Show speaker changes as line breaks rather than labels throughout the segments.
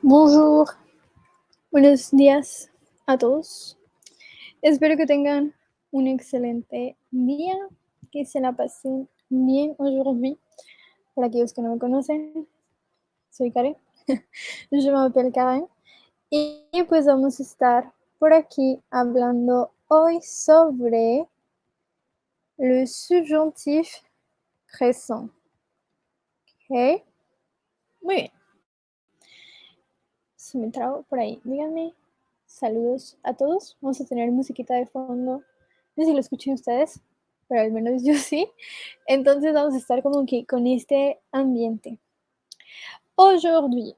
Bonjour, buenos días a todos. Espero que tengan un excelente día, que se la pasen bien aujourd'hui. Para aquellos que no me conocen, soy Karen, je m'appelle Karen. Y pues vamos a estar por aquí hablando hoy sobre le subjonctif présent. ¿Ok? Muy bien. Si me trago por ahí, díganme. Saludos a todos. Vamos a tener musiquita de fondo. No sé si lo escuchan ustedes, pero al menos yo sí. Entonces vamos a estar como que con este ambiente. Aujourd'hui,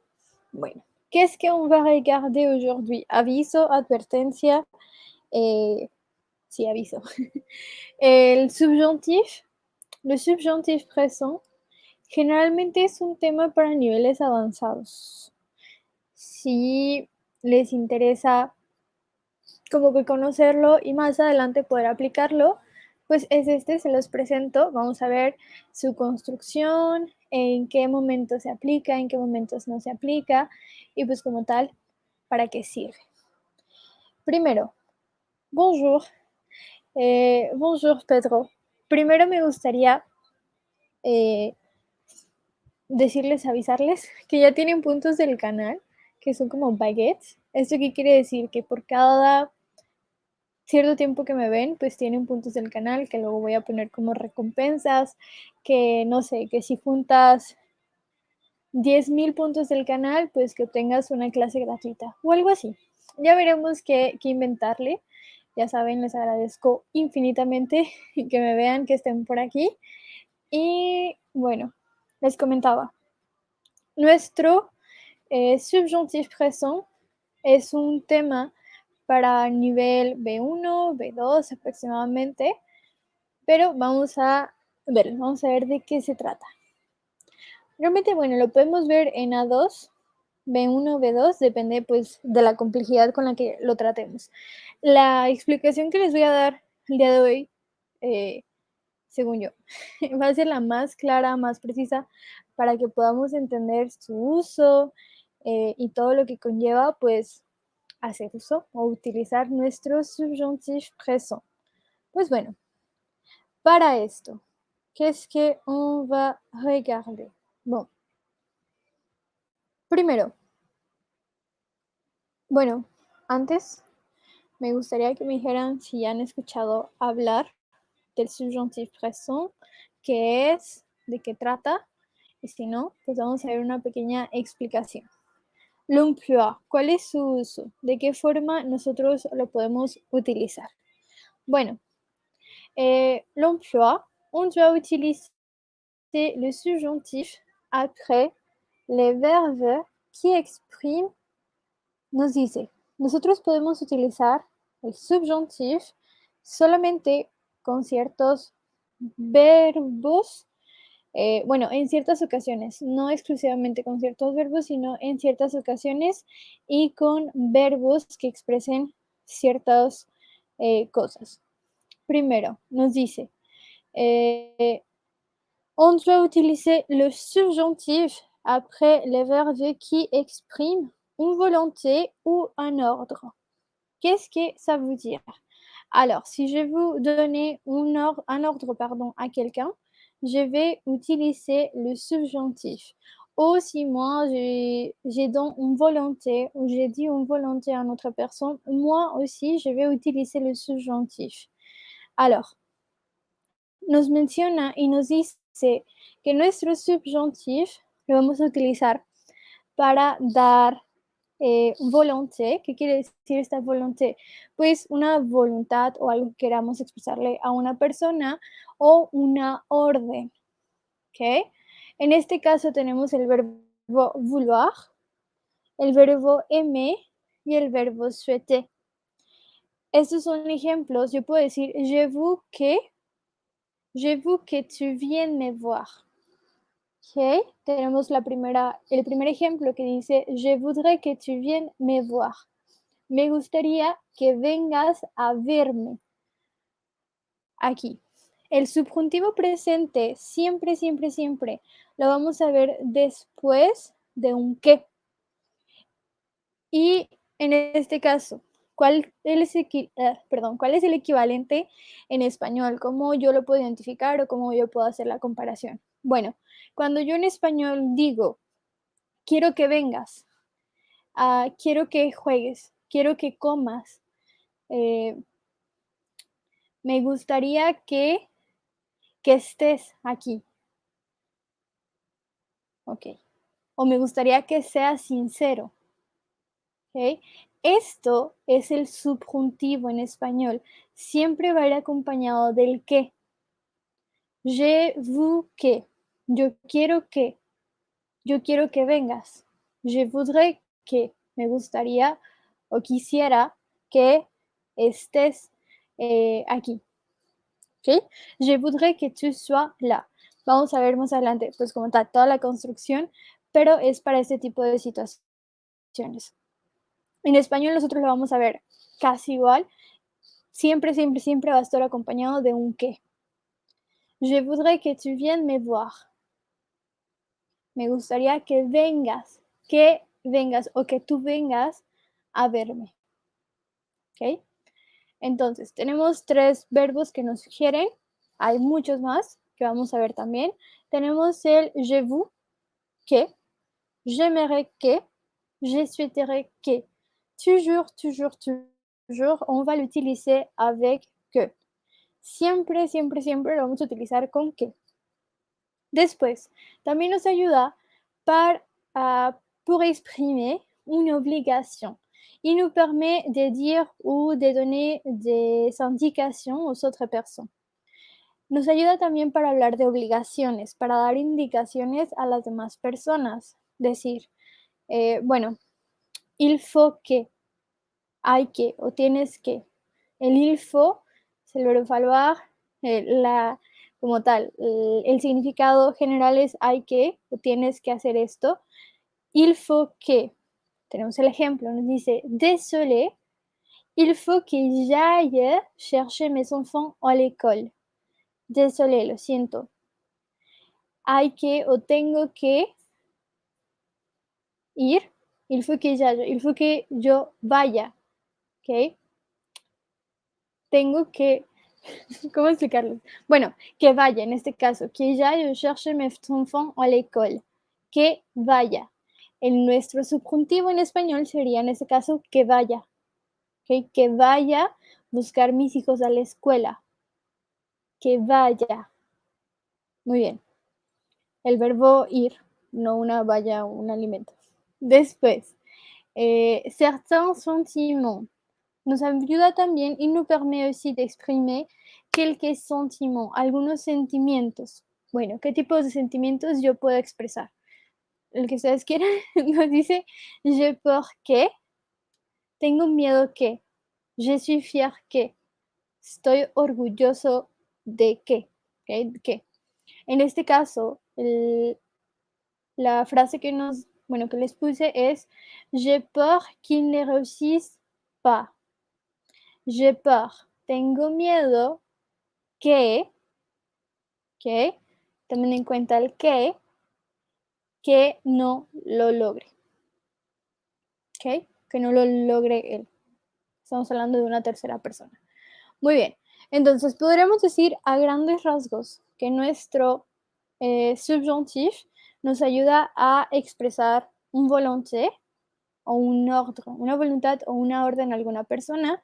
bueno, qu'est-ce qu'on va regarder aujourd'hui? Aviso, advertencia, sí, aviso. El subjonctif, le subjonctif présent, generalmente es un tema para niveles avanzados. Si les interesa como que conocerlo y más adelante poder aplicarlo, pues es este, se los presento. Vamos a ver su construcción, en qué momentos se aplica, en qué momentos no se aplica y pues como tal, para qué sirve. Primero, bonjour. Bonjour Pedro. Primero me gustaría decirles, avisarles que ya tienen puntos del canal, que son como baguettes. ¿Esto qué quiere decir? Que por cada cierto tiempo que me ven, pues tienen puntos del canal que luego voy a poner como recompensas, que no sé, que si juntas 10,000 puntos del canal, pues que obtengas una clase gratuita o algo así. Ya veremos qué inventarle. Ya saben, les agradezco infinitamente que me vean, que estén por aquí. Y bueno, les comentaba, nuestro subjonctif présent es un tema para nivel B1, B2 aproximadamente, pero vamos a ver de qué se trata. Realmente, bueno, lo podemos ver en A2, B1, B2, depende pues de la complejidad con la que lo tratemos. La explicación que les voy a dar el día de hoy, según yo, va a ser la más clara, más precisa, para que podamos entender su uso y todo lo que conlleva, pues, hacer uso o utilizar nuestro subjonctif présent. Pues bueno, para esto, qu'est-ce qu'on va regarder? Bon, primero, bueno, antes me gustaría que me dijeran si ya han escuchado hablar del subjonctif présent, qué es, de qué trata, y si no, pues vamos a ver una pequeña explicación. L'emploi, ¿cuál es su uso? ¿De qué forma nosotros lo podemos utilizar? Bueno, l'emploi, on doit utiliser le subjonctif après les verbes qui expriment, nos dice, nosotros podemos utilizar el subjonctif solamente con ciertos verbos, bueno, en ciertas ocasiones, no exclusivamente con ciertos verbos, sino en ciertas ocasiones y con verbos que expresen ciertas cosas. Primero, nos dice, On doit utiliser le subjonctif après le verbe qui exprime une volonté ou un ordre. Qu'est-ce que ça veut dire? Alors, si je veux donner un ordre à quelqu'un, je vais utiliser le subjonctif. Ou si moi, j'ai donné une volonté ou j'ai dit une volonté à une autre personne, moi aussi, je vais utiliser le subjonctif. Alors, nos menciona y nos dice que nuestro subjuntif lo vamos a utilizar para dar volonté. ¿Qué quiere decir esta volonté? Pues una voluntad o algo que queramos expresarle a una persona o una orden. ¿Ok? En este caso tenemos el verbo vouloir, el verbo aimer y el verbo souhaiter. Estos son ejemplos. Yo puedo decir, je veux que tu viennes me voir. Ok, tenemos el primer ejemplo que dice, je voudrais que tu viennes me voir. Me gustaría que vengas a verme. Aquí. El subjuntivo presente siempre, siempre, siempre lo vamos a ver después de un qué. Y en este caso, ¿cuál es el equivalente en español? ¿Cómo yo lo puedo identificar o cómo yo puedo hacer la comparación? Bueno, cuando yo en español digo, quiero que vengas, quiero que juegues, quiero que comas, me gustaría que estés aquí, ¿ok? O me gustaría que seas sincero, ¿ok? Esto es el subjuntivo en español. Siempre va a ir acompañado del que. Je veux que. Yo quiero que. Yo quiero que vengas. Je voudrais que. Me gustaría o quisiera que estés aquí. ¿Ok? Je voudrais que tu sois là. Vamos a ver más adelante, pues como está toda la construcción, pero es para este tipo de situaciones. En español nosotros lo vamos a ver casi igual. Siempre, siempre, siempre va a estar acompañado de un que. Je voudrais que tu viennes me voir. Me gustaría que vengas o que tú vengas a verme. ¿Ok? Entonces, tenemos 3 verbos que nos sugieren. Hay muchos más que vamos a ver también. Tenemos el je vous, que, j'aimerais que, je souhaiterais que. Toujours, toujours, toujours, on va l'utiliser avec que. Siempre, siempre, siempre lo vamos a utilizar con que. Después, también nos ayuda pour exprimer une obligation. Il nous permet de dire ou de donner des indications aux autres personnes. Nos ayuda también para hablar de obligaciones, para dar indicaciones a las demás personas. Decir, bueno, il faut que, hay que o tienes que. El il faut es el verbo falloir, como tal, el significado general es hay que o tienes que hacer esto. Il faut que, tenemos el ejemplo, nos dice, désolé, il faut que j'aille chercher mes enfants à l'école. Désolé, lo siento. Hay que o tengo que ir, il faut que j'aille, il faut que yo vaya, ¿ok? Tengo que, ¿cómo explicarlo? Bueno, que vaya, en este caso, que j'aille chercher mes enfants à l'école. Que vaya. En nuestro subjuntivo en español sería, en este caso, que vaya. ¿Okay? Que vaya a buscar mis hijos a la escuela. Que vaya. Muy bien. El verbo ir, no una vaya, un alimento. Después, certains sentiments. Nos ayuda también y nos permite aussi d'exprimer quelques sentiments, algunos sentimientos. Bueno, ¿qué tipos de sentimientos yo puedo expresar? El que ustedes quieran, nos dice, j'ai peur que, tengo miedo que, je suis fier que, estoy orgulloso de que, ¿ok? Que. En este caso, la frase que que les puse es, j'ai peur qu'il ne réussisse pas. J'ai peur, tengo miedo que teniendo en cuenta el que no lo logre. ¿Ok? Que no lo logre él. Estamos hablando de una tercera persona. Muy bien. Entonces, podríamos decir a grandes rasgos que nuestro subjuntif nos ayuda a expresar un volonté o un ordre, una voluntad o una orden a alguna persona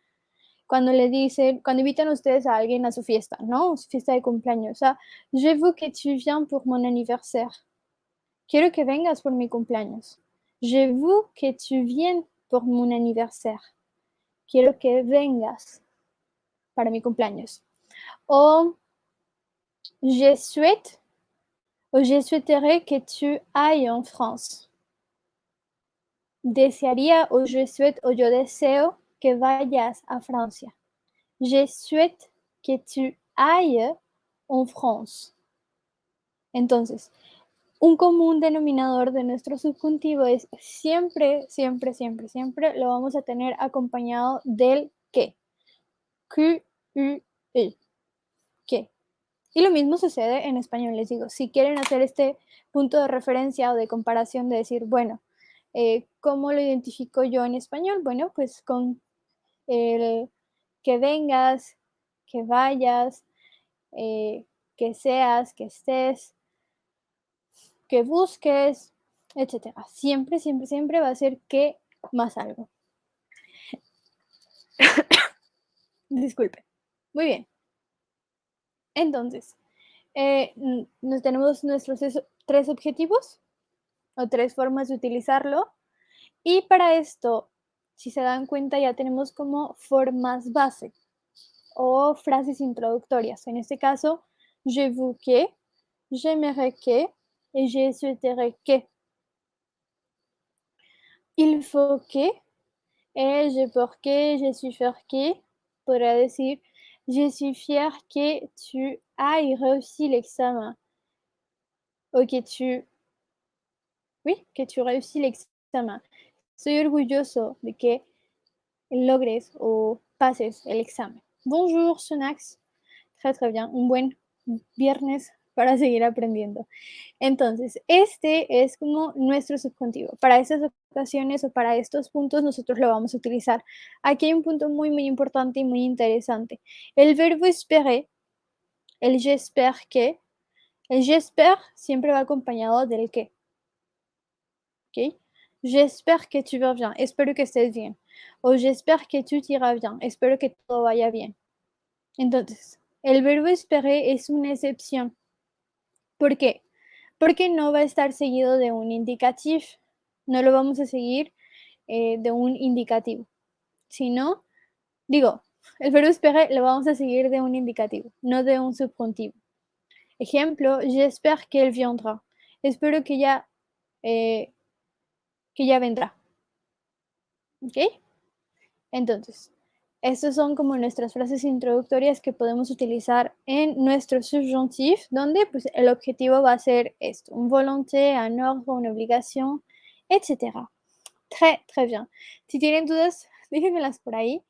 cuando le dicen, cuando invitan ustedes a alguien a su fiesta, ¿no? Su fiesta de cumpleaños. O sea, je veux que tu viennes pour mon anniversaire. Quiero que vengas por mi cumpleaños. Je veux que tu viennes pour mon anniversaire. Quiero que vengas para mi cumpleaños. O je souhaite o je souhaiterais que tu ailles en France. Desearía o je souhaite o yo deseo que vayas a Francia. Je souhaite que tu ailles en France. Entonces, un común denominador de nuestro subjuntivo es siempre, siempre, siempre, siempre lo vamos a tener acompañado del que. Q, U, E. Que. Y lo mismo sucede en español, les digo, si quieren hacer este punto de referencia o de comparación de decir, bueno, ¿cómo lo identifico yo en español? Bueno, pues con el que vengas, que vayas, que seas, que estés, que busques, etcétera. Siempre, siempre, siempre va a ser que más algo. Disculpe. Muy bien. Entonces, nos tenemos nuestros tres objetivos o tres formas de utilizarlo. Y para esto, si se dan cuenta, ya tenemos como formas base o frases introductorias. En este caso, je veux que, j'aimerais que y je souhaiterais que. Il faut que, et je pour que, je suis fier que. Podría decir, je suis fier que tu ailles réussi l'examen. O que tu, oui, que tu réussis l'examen. Soy orgulloso de que logres o pases el examen. Bonjour, Sonax. Très, très bien. Un buen viernes para seguir aprendiendo. Entonces, este es como nuestro subjuntivo. Para estas ocasiones o para estos puntos nosotros lo vamos a utilizar. Aquí hay un punto muy, muy importante y muy interesante. El verbo espérer, el j'espère que, el j'espère siempre va acompañado del que. ¿Ok? J'espère que tu vas bien. Espero que estés bien. O j'espère que tu t'iras bien. Espero que todo vaya bien. Entonces, el verbo esperar es una excepción. ¿Por qué? Porque no va a estar seguido de un indicativo. No lo vamos a seguir de un indicativo. Sino, digo, el verbo esperar lo vamos a seguir de un indicativo, no de un subjuntivo. Ejemplo, j'espère qu'elle viendra. Espero que ya vendrá. ¿Ok? Entonces, estas son como nuestras frases introductorias que podemos utilizar en nuestro subjuntif, donde pues, el objetivo va a ser esto, un volonté, un ordre, una obligación, etc. Très, très bien. Si tienen dudas, déjenmelas por ahí,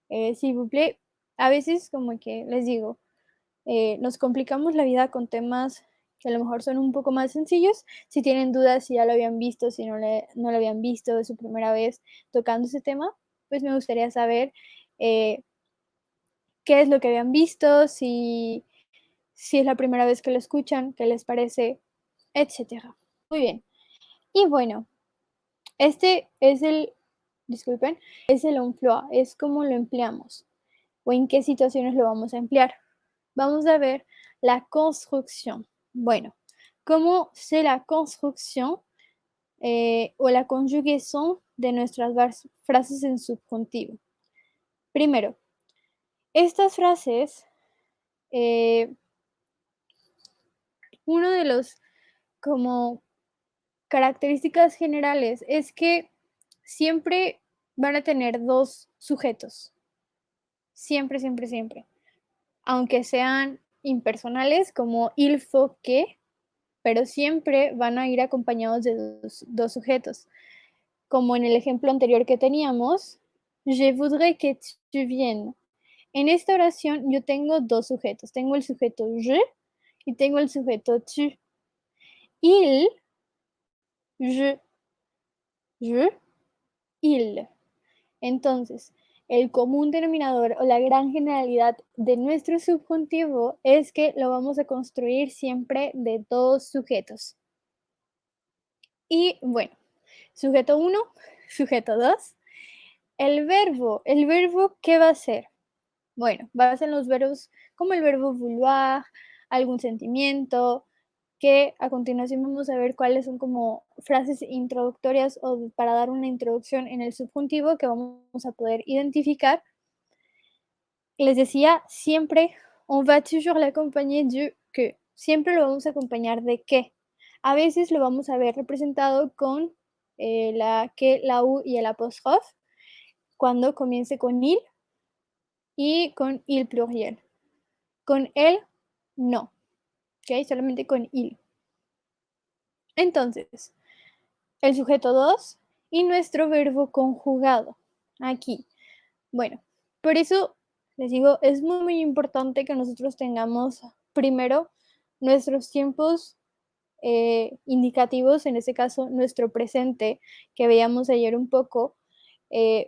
s'il vous plaît. A veces, como que les digo, nos complicamos la vida con temas que a lo mejor son un poco más sencillos. Si tienen dudas, si ya lo habían visto, si no lo habían visto, es su primera vez tocando ese tema, pues me gustaría saber eh, qué es lo que habían visto, si es la primera vez que lo escuchan, qué les parece, etcétera. Muy bien. Y bueno, este es disculpen, es el emploi, es cómo lo empleamos o en qué situaciones lo vamos a emplear. Vamos a ver la construcción. Bueno, ¿cómo c'est la construcción o la conjugación de nuestras frases en subjuntivo? Primero, estas frases, uno de los como características generales es que siempre van a tener dos sujetos. Siempre, siempre, siempre. Aunque sean impersonales como il faut que, pero siempre van a ir acompañados de dos sujetos. Como en el ejemplo anterior que teníamos, je voudrais que tu viennes. En esta oración yo tengo dos sujetos. Tengo el sujeto je y tengo el sujeto tu. Il, je, il. Entonces, el común denominador o la gran generalidad de nuestro subjuntivo es que lo vamos a construir siempre de dos sujetos. Y bueno, sujeto 1, sujeto 2. El verbo, ¿qué va a ser? Bueno, va a ser los verbos como el verbo vouloir, algún sentimiento, que a continuación vamos a ver cuáles son como frases introductorias o para dar una introducción en el subjuntivo que vamos a poder identificar. Les decía, siempre, on va toujours l'accompagner du que. Siempre lo vamos a acompañar de que. A veces lo vamos a ver representado con la que, la u y el apóstrofe cuando comience con il y con il pluriel. Con él, no. ¿Ok? Solamente con il. Entonces, el sujeto 2 y nuestro verbo conjugado. Aquí. Bueno, por eso les digo, es muy, muy importante que nosotros tengamos primero nuestros tiempos indicativos, en este caso nuestro presente, que veíamos ayer un poco,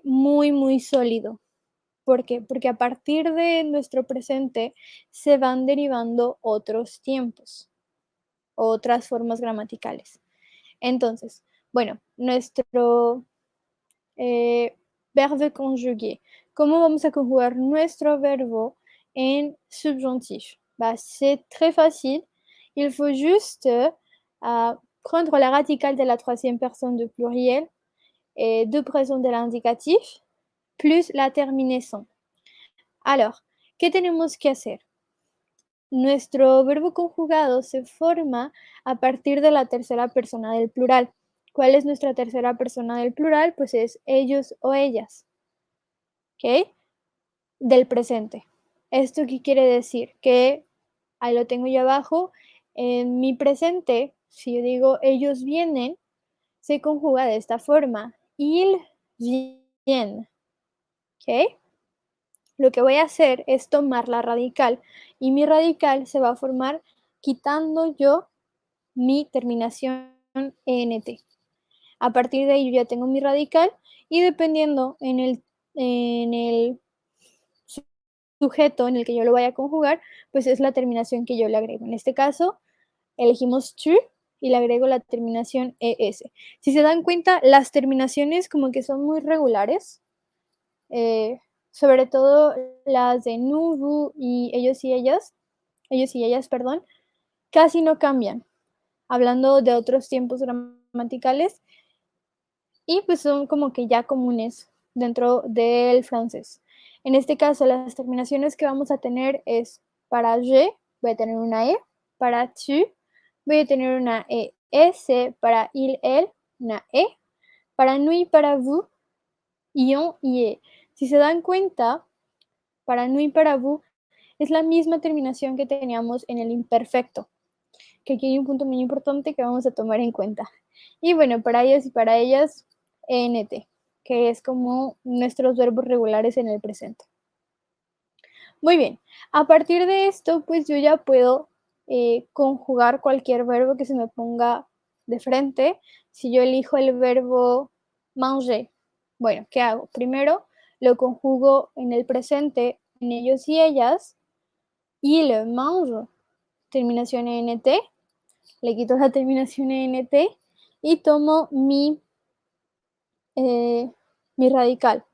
muy, muy sólido. ¿Por qué? Porque a partir de nuestro presente se van derivando otros tiempos, otras formas gramaticales. Entonces, bueno, nuestro verbe conjugué. ¿Cómo vamos a conjugar nuestro verbo en subjonctif? Bah, c'est très facile. Il faut juste prendre la radicale de la troisième personne du pluriel et deux présents de l'indicatif plus la terminaison. Alors, ¿qué tenemos que hacer? Nuestro verbo conjugado se forma a partir de la tercera persona del plural. ¿Cuál es nuestra tercera persona del plural? Pues es ellos o ellas. ¿Ok? Del presente. ¿Esto qué quiere decir? Que ahí lo tengo yo abajo. En mi presente, si yo digo ellos vienen, se conjuga de esta forma. Ils viennent. ¿Ok? Lo que voy a hacer es tomar la radical y mi radical se va a formar quitando yo mi terminación ENT. A partir de ahí yo ya tengo mi radical y dependiendo en el sujeto en el que yo lo vaya a conjugar, pues es la terminación que yo le agrego. En este caso, elegimos tu y le agrego la terminación ES. Si se dan cuenta, las terminaciones como que son muy regulares, sobre todo las de nous, vous y ellos y ellas, perdón, casi no cambian, hablando de otros tiempos gramaticales y pues son como que ya comunes dentro del francés. En este caso, las terminaciones que vamos a tener es para je, voy a tener una E, para tu, voy a tener una ES, para il, elle, una E, para nous y para vous, ion y E. Si se dan cuenta, para nous y para vous es la misma terminación que teníamos en el imperfecto, que aquí hay un punto muy importante que vamos a tomar en cuenta. Y bueno, para ellos y para ellas, ENT, que es como nuestros verbos regulares en el presente. Muy bien, a partir de esto, pues yo ya puedo conjugar cualquier verbo que se me ponga de frente. Si yo elijo el verbo manger, bueno, ¿qué hago? Primero lo conjugo en el presente, en ellos y ellas, y le mange, terminación ENT, le quito la terminación ENT y tomo mi radical.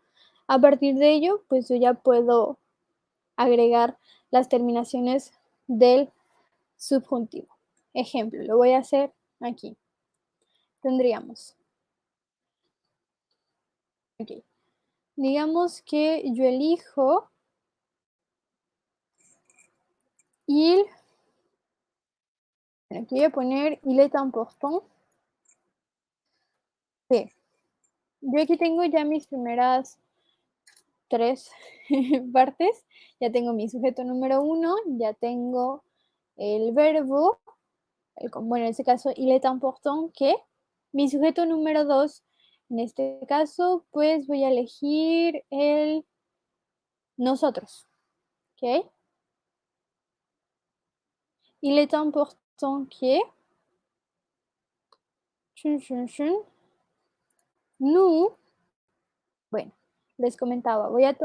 A partir de ello, pues yo ya puedo agregar las terminaciones del subjuntivo. Ejemplo, lo voy a hacer aquí. Tendríamos, ok, digamos que yo elijo il, aquí voy a poner il est important que. Yo aquí tengo ya mis primeras tres partes. Ya tengo mi sujeto número 1, ya tengo el verbo, bueno, en este caso, il est important que. Mi sujeto número 2, en este caso, pues voy a elegir el nosotros, ¿ok? Il est important que nous, bueno, les comentaba, voy a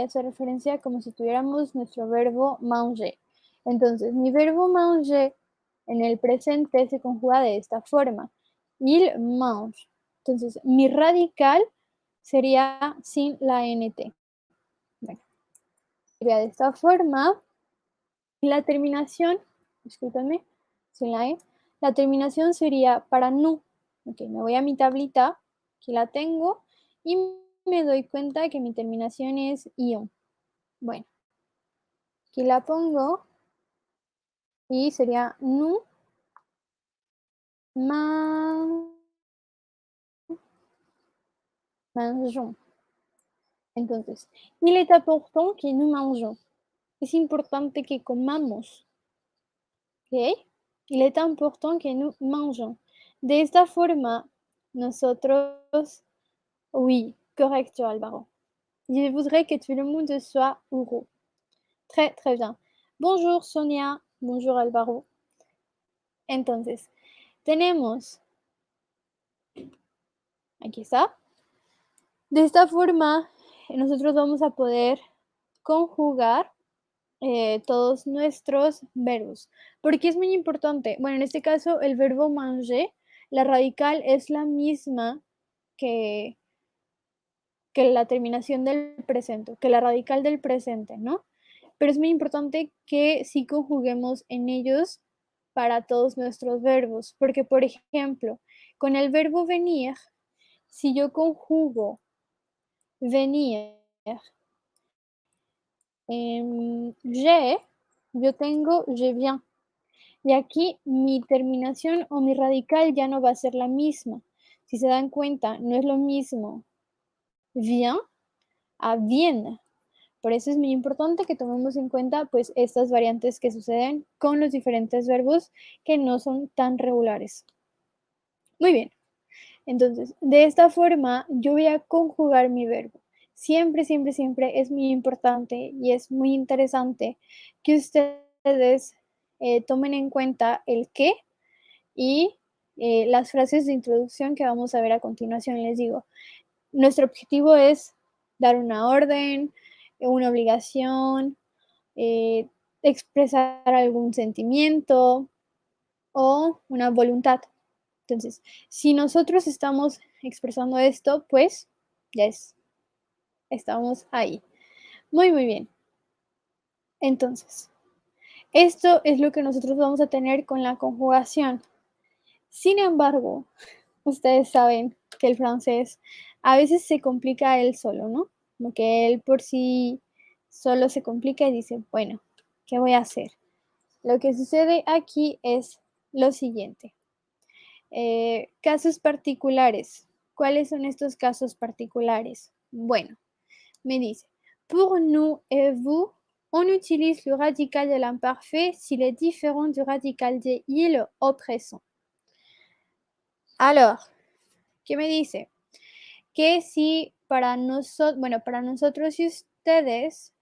hacer referencia como si tuviéramos nuestro verbo manger. Entonces, mi verbo manger en el presente se conjuga de esta forma. Il mange. Entonces, mi radical sería sin la NT. Bueno, sería de esta forma. La terminación, discúlpenme, sin la E, la terminación sería para no. Ok, me voy a mi tablita, aquí la tengo, y me doy cuenta que mi terminación es ion. Bueno, aquí la pongo y sería nous mangeons. Entonces, il est important que nous mangeons. Es importante que comamos. ¿Ok? Il est important que nous mangeons. De esta forma, nosotros, oui, correcto, Álvaro. Je voudrais que tout le monde soit heureux. Très, très bien. Bonjour, Sonia. Bonjour, Álvaro. Entonces, tenemos, aquí está. De esta forma, nosotros vamos a poder conjugar todos nuestros verbos. Porque es muy importante. Bueno, en este caso, el verbo manger, la radical es la misma que, que la terminación del presente, que la radical del presente, ¿no? Pero es muy importante que sí conjuguemos en ellos para todos nuestros verbos, porque por ejemplo, con el verbo venir, si yo conjugo venir en je, yo tengo je viens. Y aquí mi terminación o mi radical ya no va a ser la misma. Si se dan cuenta, no es lo mismo vient a viene. Por eso es muy importante que tomemos en cuenta pues estas variantes que suceden con los diferentes verbos que no son tan regulares. Muy bien. Entonces, de esta forma yo voy a conjugar mi verbo. Siempre, siempre, siempre es muy importante y es muy interesante que ustedes tomen en cuenta el qué y las frases de introducción que vamos a ver a continuación. Les digo, nuestro objetivo es dar una orden, una obligación, eh, expresar algún sentimiento o una voluntad. Entonces, si nosotros estamos expresando esto, pues ya estamos ahí. Muy, muy bien. Entonces, esto es lo que nosotros vamos a tener con la conjugación. Sin embargo, ustedes saben que el francés a veces se complica él solo, ¿no? Como que él por sí solo se complica y dice, bueno, ¿qué voy a hacer? Lo que sucede aquí es lo siguiente. Casos particulares. ¿Cuáles son estos casos particulares? Bueno, me dice, pour nous et vous, on utilise le radical de l'imparfait s'il est différent du radical de il au présent. Alors, ¿qué me dice? Que si para nosotros, bueno, para nosotros y ustedes,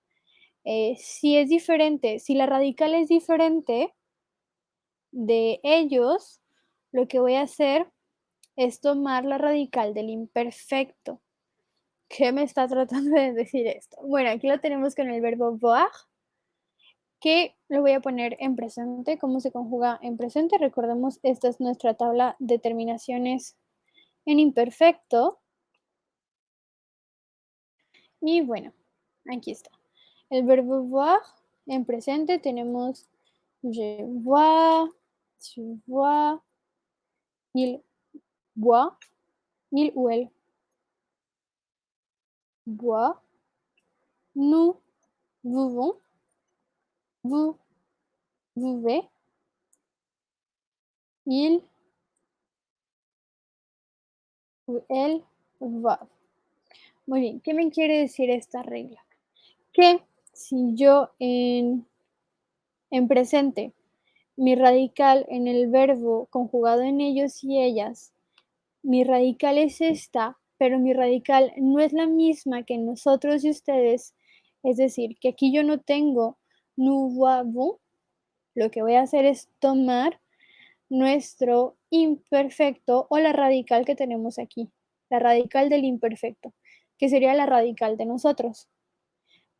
si es diferente, si la radical es diferente de ellos, lo que voy a hacer es tomar la radical del imperfecto. ¿Qué me está tratando de decir esto? Bueno, aquí lo tenemos con el verbo voir, que lo voy a poner en presente. ¿Cómo se conjuga en presente? Recordemos, esta es nuestra tabla de terminaciones en imperfecto. Y bueno, aquí está. El verbo voir en presente tenemos je vois, tu vois, il boit, il ou elle boit, nous buvons, vous buvez, il ou elle va. Muy bien, ¿qué me quiere decir esta regla? Que si yo en presente, mi radical en el verbo conjugado en ellos y ellas, mi radical es esta, pero mi radical no es la misma que nosotros y ustedes. Es decir, que aquí yo no tengo nous avons, lo que voy a hacer es tomar nuestro imperfecto o la radical que tenemos aquí, la radical del imperfecto, que sería la radical de nosotros.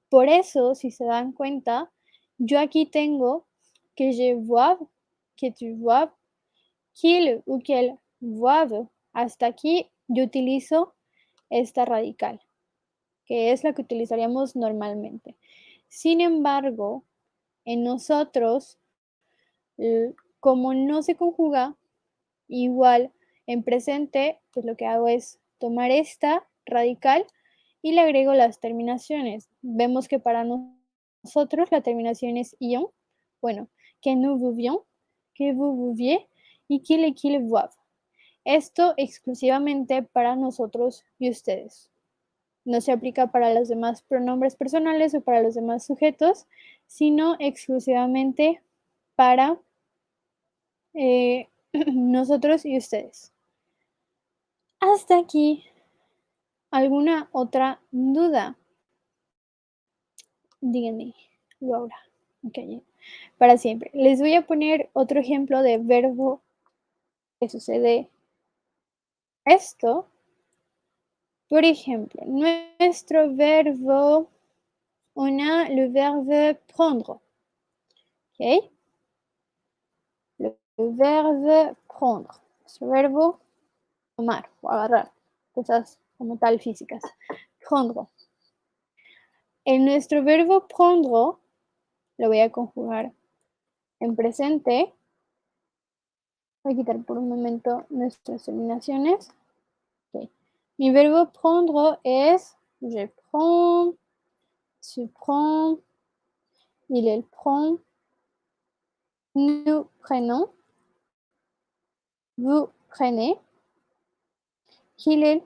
Por eso, si se dan cuenta, yo aquí tengo que je vois, que tu vois, qu'il ou qu'elle voient. Hasta aquí yo utilizo esta radical, que es la que utilizaríamos normalmente. Sin embargo, en nosotros, como no se conjuga igual en presente, pues lo que hago es tomar esta radical y le agrego las terminaciones. Vemos que para nosotros la terminación es ion. Bueno, que nous vouvions, que vous vouviez y qu'il et qu'il voient. Esto exclusivamente para nosotros y ustedes. No se aplica para los demás pronombres personales o para los demás sujetos, sino exclusivamente para nosotros y ustedes. Hasta aquí, ¿alguna otra duda? Díganme, Laura. Okay. Para siempre. Les voy a poner otro ejemplo de verbo que sucede esto. Por ejemplo, nuestro verbo, on a le verbe prendre. ¿Ok? Le verbe prendre. Nuestro verbo tomar o agarrar cosas como tal físicas. Prendre. En nuestro verbo prendre lo voy a conjugar en presente. Voy a quitar por un momento nuestras terminaciones. Okay. Mi verbo prendre es je prends, tu prends, il prend, nous prenons, vous prenez, qu'ils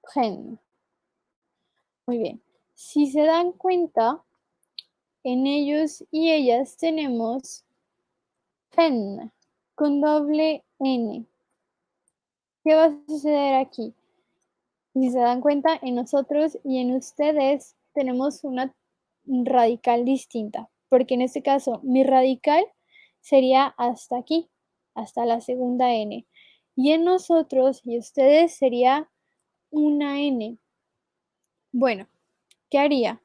prennent. Muy bien. Si se dan cuenta, en ellos y ellas tenemos pen con doble N. ¿Qué va a suceder aquí? Si se dan cuenta, en nosotros y en ustedes tenemos una radical distinta, porque en este caso mi radical sería hasta aquí, hasta la segunda N. Y en nosotros y ustedes sería una N. Bueno, ¿qué haría?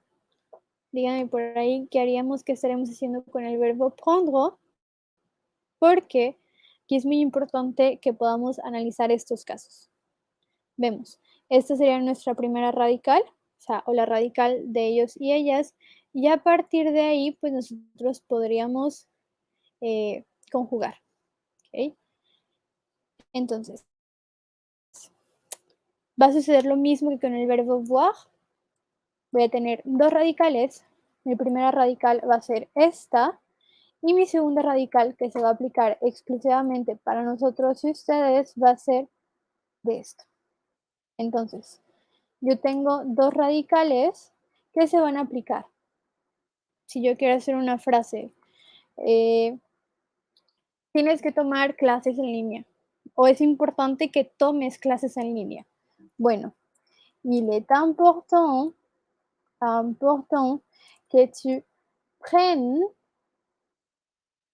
Díganme por ahí qué haríamos, qué estaremos haciendo con el verbo prendre, porque aquí es muy importante que podamos analizar estos casos. Vemos, esta sería nuestra primera radical, o la radical de ellos y ellas, y a partir de ahí, pues nosotros podríamos conjugar. ¿Okay? Entonces, va a suceder lo mismo que con el verbo voir. Voy a tener dos radicales. Mi primera radical va a ser esta, y mi segunda radical, que se va a aplicar exclusivamente para nosotros y ustedes, va a ser de esto. Entonces, yo tengo dos radicales que se van a aplicar. Si yo quiero hacer una frase, tienes que tomar clases en línea o es importante que tomes clases en línea. Bueno, il est important que tu prennes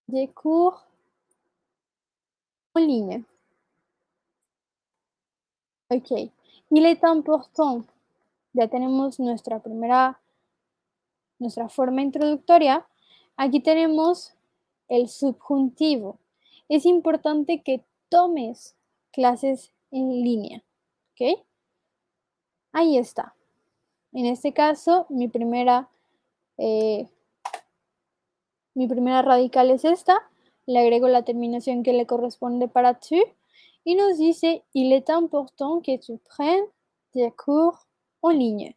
des cours en ligne. Ok, il est important. Ya tenemos nuestra forma introductoria. Aquí tenemos el subjuntivo. Es importante que tomes clases en línea. ¿Ok? Ahí está. En este caso, mi primera radical es esta. Le agrego la terminación que le corresponde para tu. Y nos dice, il est important que tu prennes des cours en ligne.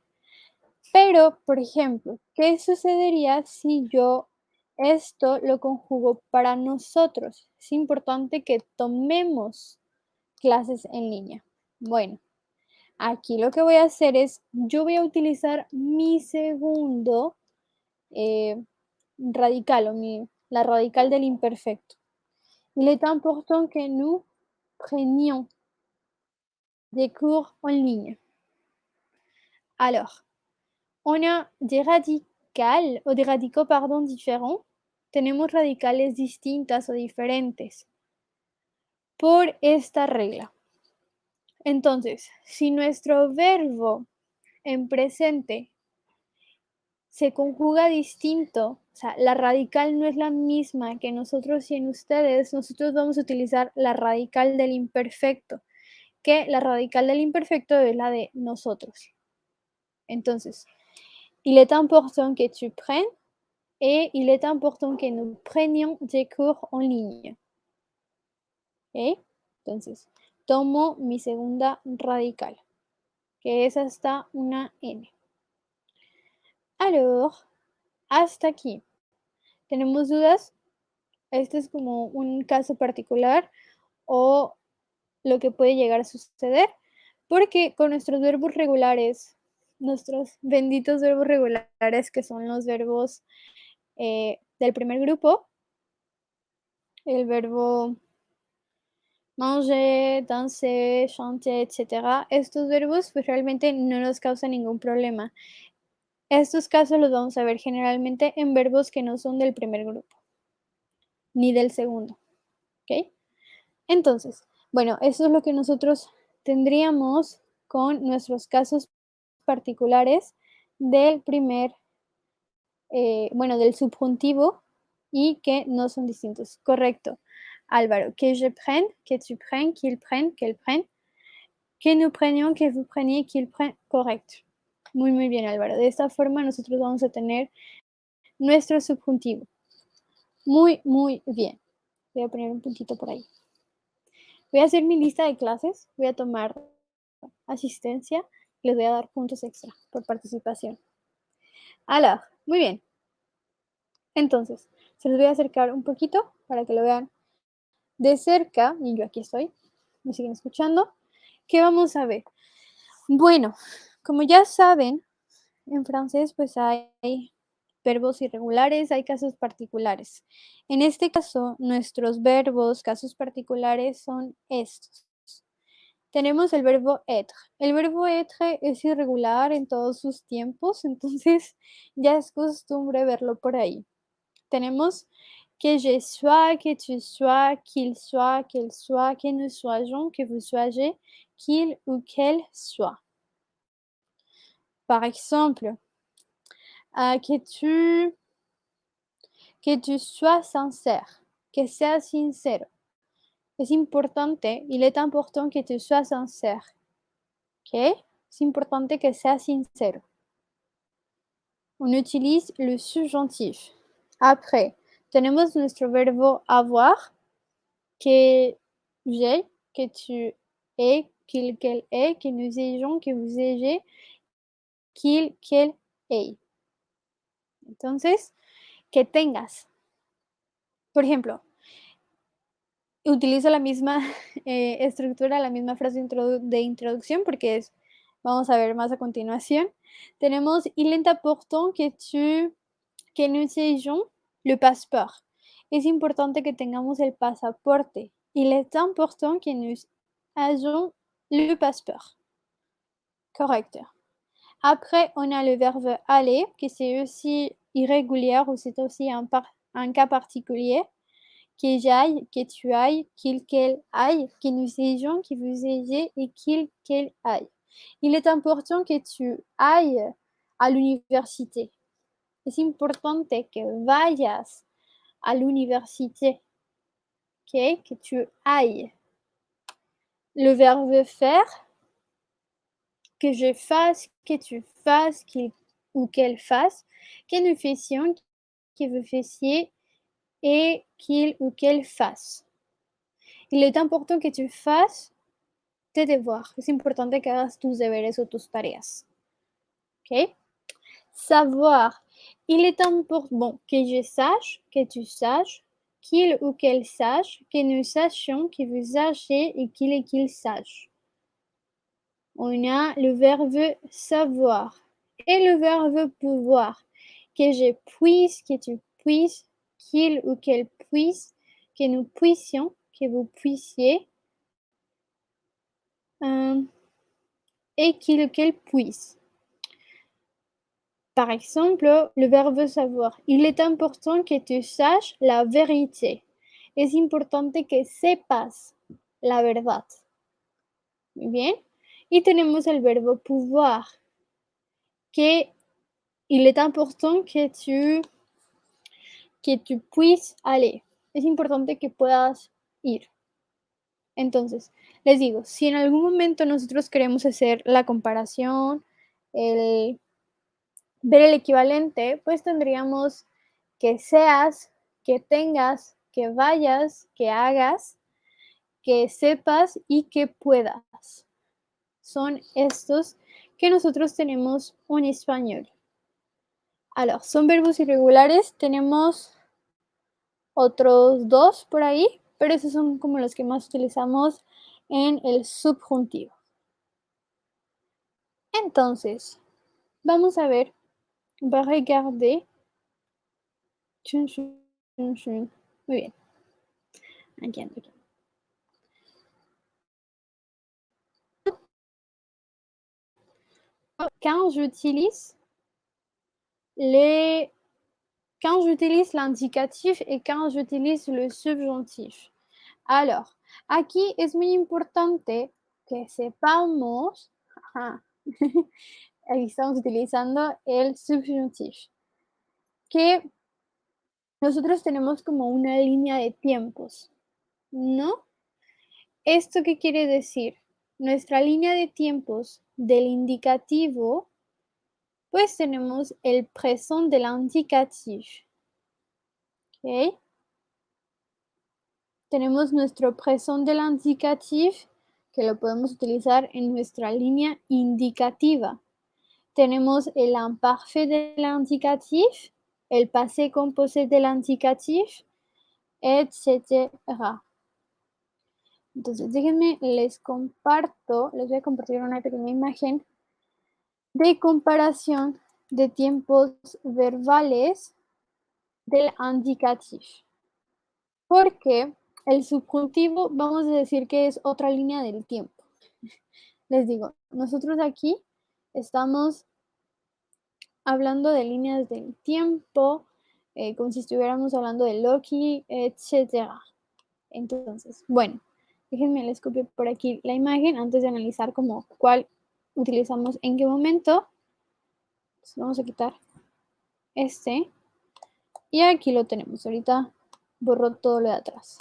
Pero, por ejemplo, ¿qué sucedería si yo esto lo conjugo para nosotros? Es importante que tomemos clases en línea. Bueno, aquí lo que voy a hacer es, yo voy a utilizar mi segundo radical, la radical del imperfecto. Il est important que nous prenions des cours en ligne. Alors, on a des radicaux, différents. tenemos radicales distintas o diferentes por esta regla. Entonces, si nuestro verbo en presente se conjuga distinto, o sea, la radical no es la misma que nosotros y en ustedes, nosotros vamos a utilizar la radical del imperfecto, que la radical del imperfecto es la de nosotros. Entonces, il est important que tu prennes et il est important que nous prenions des cours en ligne. ¿Ok? Entonces, tomo mi segunda radical, que es hasta una n. Alors, hasta aquí. ¿Tenemos dudas? Este es como un caso particular o lo que puede llegar a suceder, porque con nuestros verbos regulares, nuestros benditos verbos regulares, que son los verbos del primer grupo, el verbo manger, danser, chanter, etcétera, estos verbos pues realmente no nos causan ningún problema. Estos casos los vamos a ver generalmente en verbos que no son del primer grupo, ni del segundo, ¿ok? Entonces, bueno, eso es lo que nosotros tendríamos con nuestros casos particulares del primer, bueno, del subjuntivo y que no son distintos. Correcto. Álvaro, que je prenne, que tu prennes, qu'il prenne, qu'elle prenne, que nous prenions, que vous preniez, qu'il prenne. Correcto. Muy, muy bien, Álvaro. De esta forma nosotros vamos a tener nuestro subjuntivo. Muy, muy bien. Voy a poner un puntito por ahí. Voy a hacer mi lista de clases, voy a tomar asistencia y les voy a dar puntos extra por participación. Alors, muy bien. Entonces, se los voy a acercar un poquito para que lo vean de cerca. Y yo aquí estoy. ¿Me siguen escuchando? ¿Qué vamos a ver? Bueno, como ya saben, en francés pues hay verbos irregulares, hay casos particulares. En este caso, nuestros verbos, casos particulares son estos. Tenemos el verbo être. El verbo être es irregular en todos sus tiempos, entonces ya es costumbre verlo por ahí. Tenemos que je sois, que tu sois, qu'il soit, qu'elle soit, que nous soyons, que vous soyez, qu'il ou qu'elle soit. Par exemple, que tu sois sincère, que seas sincero. Es importante, il est important que tu sois sincère. ¿Ok? Es importante que seas sincero. On utilise le subjonctif. Après, tenemos nuestro verbo avoir, que j'ai, que tu es, qu'il, qu'elle est, que nous ayons, que vous ayez, qu'il, qu'elle ait. Entonces, que tengas. Por ejemplo, utilizo la misma estructura, la misma frase de introducción porque es, vamos a ver más a continuación. Tenemos, il est important que nous ayons le passeport. Es importante que tengamos el pasaporte. Il est important que nous ayons le passeport. Correct. Après, on a le verbe aller, que c'est aussi irrégulier ou c'est aussi un cas particulier. Que j'aille, que tu ailles, qu'il, qu'elle aille, que nous ayons, que vous ayez et qu'il, qu'elle aille. Il est important que tu ailles à l'université. Es importante que vayas a l'université. Ok, que tu ailles. Le verbe faire, que je fasse, que tu fasses, qu'il ou qu'elle fasse, que nous fassions, que vous fassiez et qu'il ou qu'elle fasse. Il est important que tu fasses tes devoirs. Es importante que hagas tus deberes o tus tareas. Ok? Savoir. Il est important bon, que je sache, que tu saches, qu'il ou qu'elle sache, que nous sachions, que vous sachiez et qu'il et qu'il sache. On a le verbe savoir et le verbe pouvoir. Que je puisse, que tu puisses, qu'il ou qu'elle puisse, que nous puissions, que vous puissiez, et qu'il ou qu'elle puisse. Par exemple, le verbe savoir. Il est important que tu saches la vérité. Es importante que sepas la verdad. Muy bien. Y tenemos el verbo pouvoir, que il est important que tu puisses aller. Es importante que puedas ir. Entonces, les digo, si en algún momento nosotros queremos hacer la comparación, el ver el equivalente, pues tendríamos que seas, que tengas, que vayas, que hagas, que sepas y que puedas. Son estos que nosotros tenemos en español. Alors, son verbos irregulares, tenemos otros dos por ahí, pero esos son como los que más utilizamos en el subjuntivo. Entonces, vamos a ver, va a regarder. Chun, chun, chun, chun. Muy bien. Aquí ando, aquí. Quand j'utilise les quand j'utilise l'indicatif et quand j'utilise le subjonctif. Alors, aquí es muy importante que sepamos, ajá, aquí estamos utilizando el subjuntif, que nosotros tenemos como una línea de tiempos, ¿no? ¿Esto qué quiere decir? Nuestra línea de tiempos del indicativo, pues tenemos el présent de l'indicatif. ¿Ok? Tenemos nuestro présent de l'indicatif, que lo podemos utilizar en nuestra línea indicativa. Tenemos el imparfait de l'indicatif, el passé composé de l'indicatif, etc. Entonces, déjenme, les voy a compartir una pequeña imagen de comparación de tiempos verbales del indicatif. Porque el subjuntivo, vamos a decir que es otra línea del tiempo. Les digo, nosotros aquí estamos hablando de líneas del tiempo, como si estuviéramos hablando de Loki, etc. Entonces, bueno, déjenme les copio por aquí la imagen antes de analizar como cuál utilizamos en qué momento. Entonces, vamos a quitar este y aquí lo tenemos. Ahorita borro todo lo de atrás.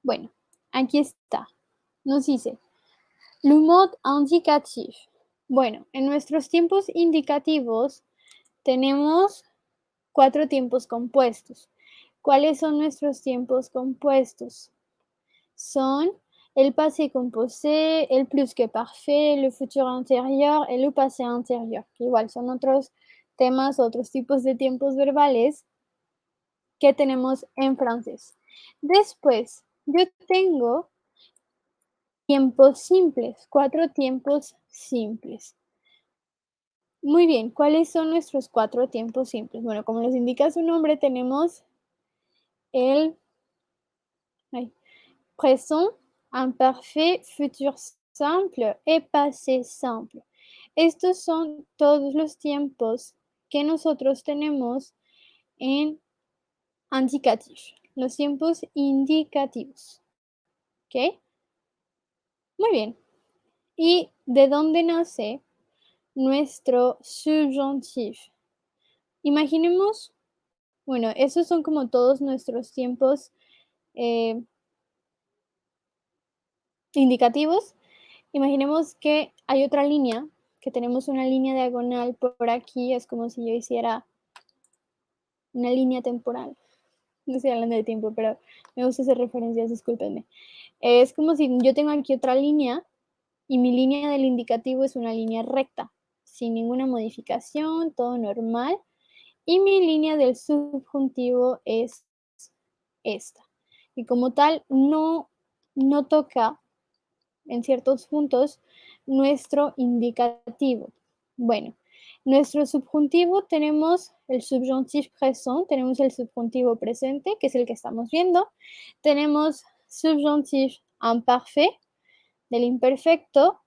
Bueno, aquí está. Nos dice le mode indicatif. Bueno, en nuestros tiempos indicativos tenemos 4 tiempos compuestos. ¿Cuáles son nuestros tiempos compuestos? Son el passé composé, el plus que parfait, le futur antérieur et le passé antérieur, que igual son otros temas, otros tipos de tiempos verbales que tenemos en francés. Después, yo tengo tiempos simples, 4 tiempos simples. Muy bien, ¿cuáles son nuestros 4 tiempos simples? Bueno, como nos indica su nombre, tenemos el présent, imparfait, futur simple y passé simple. Estos son todos los tiempos que nosotros tenemos en indicatif, los tiempos indicativos. ¿Ok? Muy bien. ¿Y de dónde nace nuestro subjuntif? Imaginemos, bueno, esos son como todos nuestros tiempos indicativos. Imaginemos que hay otra línea, que tenemos una línea diagonal por aquí, es como si yo hiciera una línea temporal. No estoy hablando de tiempo, pero me gusta hacer referencias, discúlpenme. Es como si yo tengo aquí otra línea y mi línea del indicativo es una línea recta, sin ninguna modificación, todo normal. Y mi línea del subjuntivo es esta. Y como tal, no toca en ciertos puntos nuestro indicativo. Bueno, nuestro subjuntivo tenemos el subjuntif présent, tenemos el subjuntivo presente, que es el que estamos viendo. Tenemos subjuntif imparfait, del imperfecto,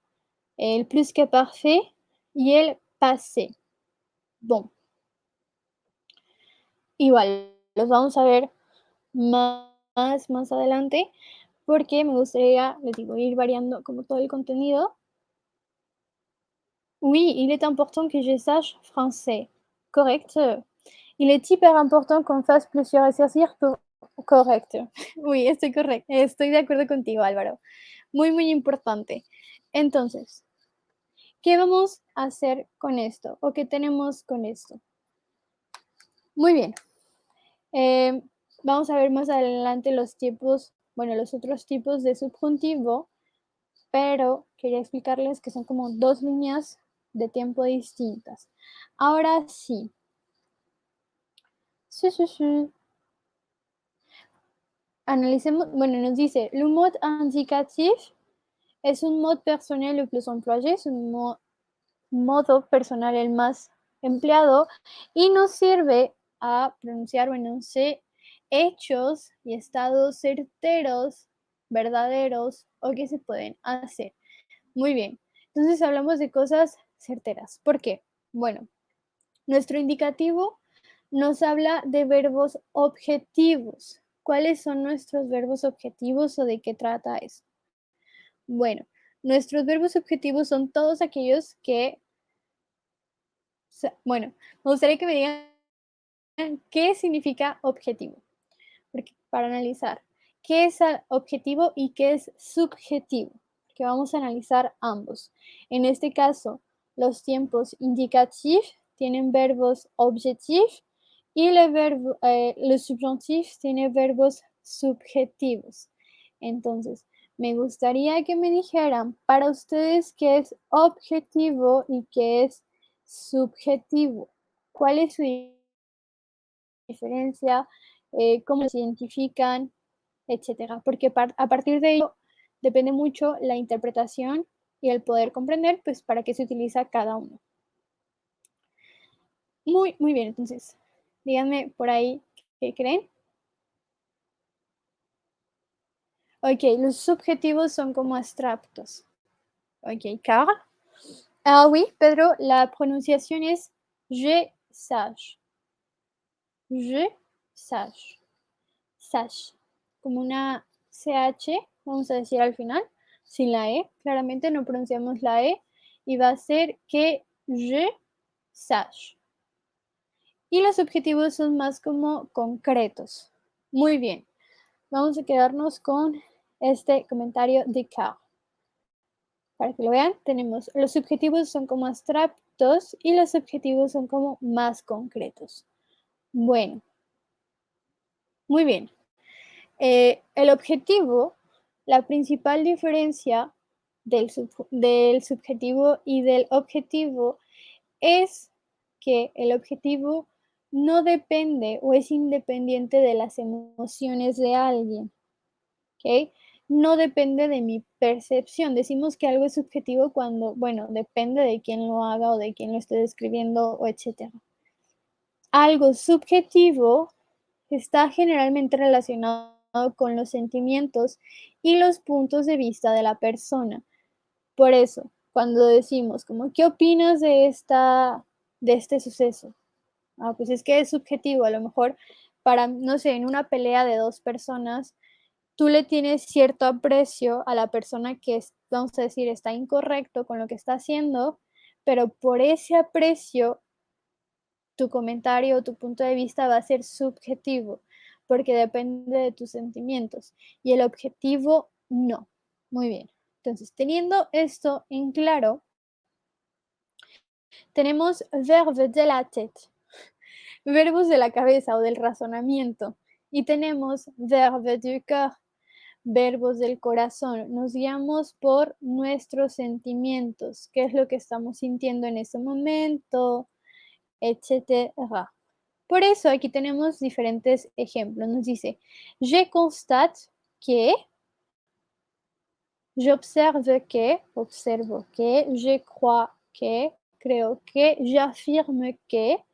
el plus que parfait y el passé. Bon, igual, los vamos a ver más adelante, porque me gustaría, les digo, ir variando como todo el contenido. Oui, il est important que je sache français. Correct. Il est hyper important qu'on fasse plusieurs ejercicios. Correcto. Oui, estoy de acuerdo contigo, Álvaro. Muy, muy importante. Entonces, ¿qué vamos a hacer con esto? ¿O qué tenemos con esto? Muy bien. Eh, Vamos a ver más adelante los tipos, bueno, los otros tipos de subjuntivo, pero quería explicarles que son como dos líneas de tiempo distintas. Ahora sí. Sí, sí, sí. Analicemos, bueno, nos dice, le mot indicatif es un mot personnel le plus employé, es un modo personal el más empleado y nos sirve a pronunciar, bueno, sé, hechos y estados certeros, verdaderos o que se pueden hacer. Muy bien. Entonces hablamos de cosas certeras. ¿Por qué? Bueno, nuestro indicativo nos habla de verbos objetivos. ¿Cuáles son nuestros verbos objetivos o de qué trata eso? Bueno, nuestros verbos objetivos son todos aquellos que, bueno, me gustaría que me digan qué significa objetivo, porque para analizar qué es objetivo y qué es subjetivo, que vamos a analizar ambos. En este caso, los tiempos indicatif tienen verbos objectif y le subjuntif tiene verbos subjetivos. Entonces, me gustaría que me dijeran para ustedes qué es objetivo y qué es subjetivo. ¿Cuál es su diferencia? ¿Cómo se identifican? Etcétera. Porque a partir de ello depende mucho la interpretación y el poder comprender, pues, para qué se utiliza cada uno. Muy, muy bien, entonces, díganme por ahí qué creen. Ok, los subjetivos son como abstractos. Ok, car. Ah oui, Pedro, la pronunciación es je sache. Je sache. Sache. Como una CH, vamos a decir al final, sin la E. Claramente no pronunciamos la E y va a ser que je sache. Y los objetivos son más como concretos. Muy bien. Vamos a quedarnos con este comentario de Carl. Para que lo vean, tenemos los subjetivos son como abstractos y los objetivos son como más concretos. Bueno, muy bien. El objetivo, la principal diferencia del subjetivo y del objetivo es que el objetivo no depende o es independiente de las emociones de alguien, ¿ok? No depende de mi percepción. Decimos que algo es subjetivo cuando, bueno, depende de quién lo haga o de quién lo esté describiendo o etcétera. Algo subjetivo está generalmente relacionado con los sentimientos y los puntos de vista de la persona. Por eso, cuando decimos como, ¿qué opinas de este suceso? Ah, pues es que es subjetivo, a lo mejor para, no sé, en una pelea de dos personas, tú le tienes cierto aprecio a la persona que, vamos a decir, está incorrecto con lo que está haciendo, pero por ese aprecio tu comentario o tu punto de vista va a ser subjetivo, porque depende de tus sentimientos y el objetivo no. Muy bien. Entonces, teniendo esto en claro, tenemos verbe de la tête, verbos de la cabeza o del razonamiento, y tenemos verbe du cœur, verbos del corazón. Nos guiamos por nuestros sentimientos, qué es lo que estamos sintiendo en ese momento, etcétera. Por eso aquí tenemos diferentes ejemplos. Nos dice, je constate que, j'observe que, observo que, je crois que, creo que, j'affirme que,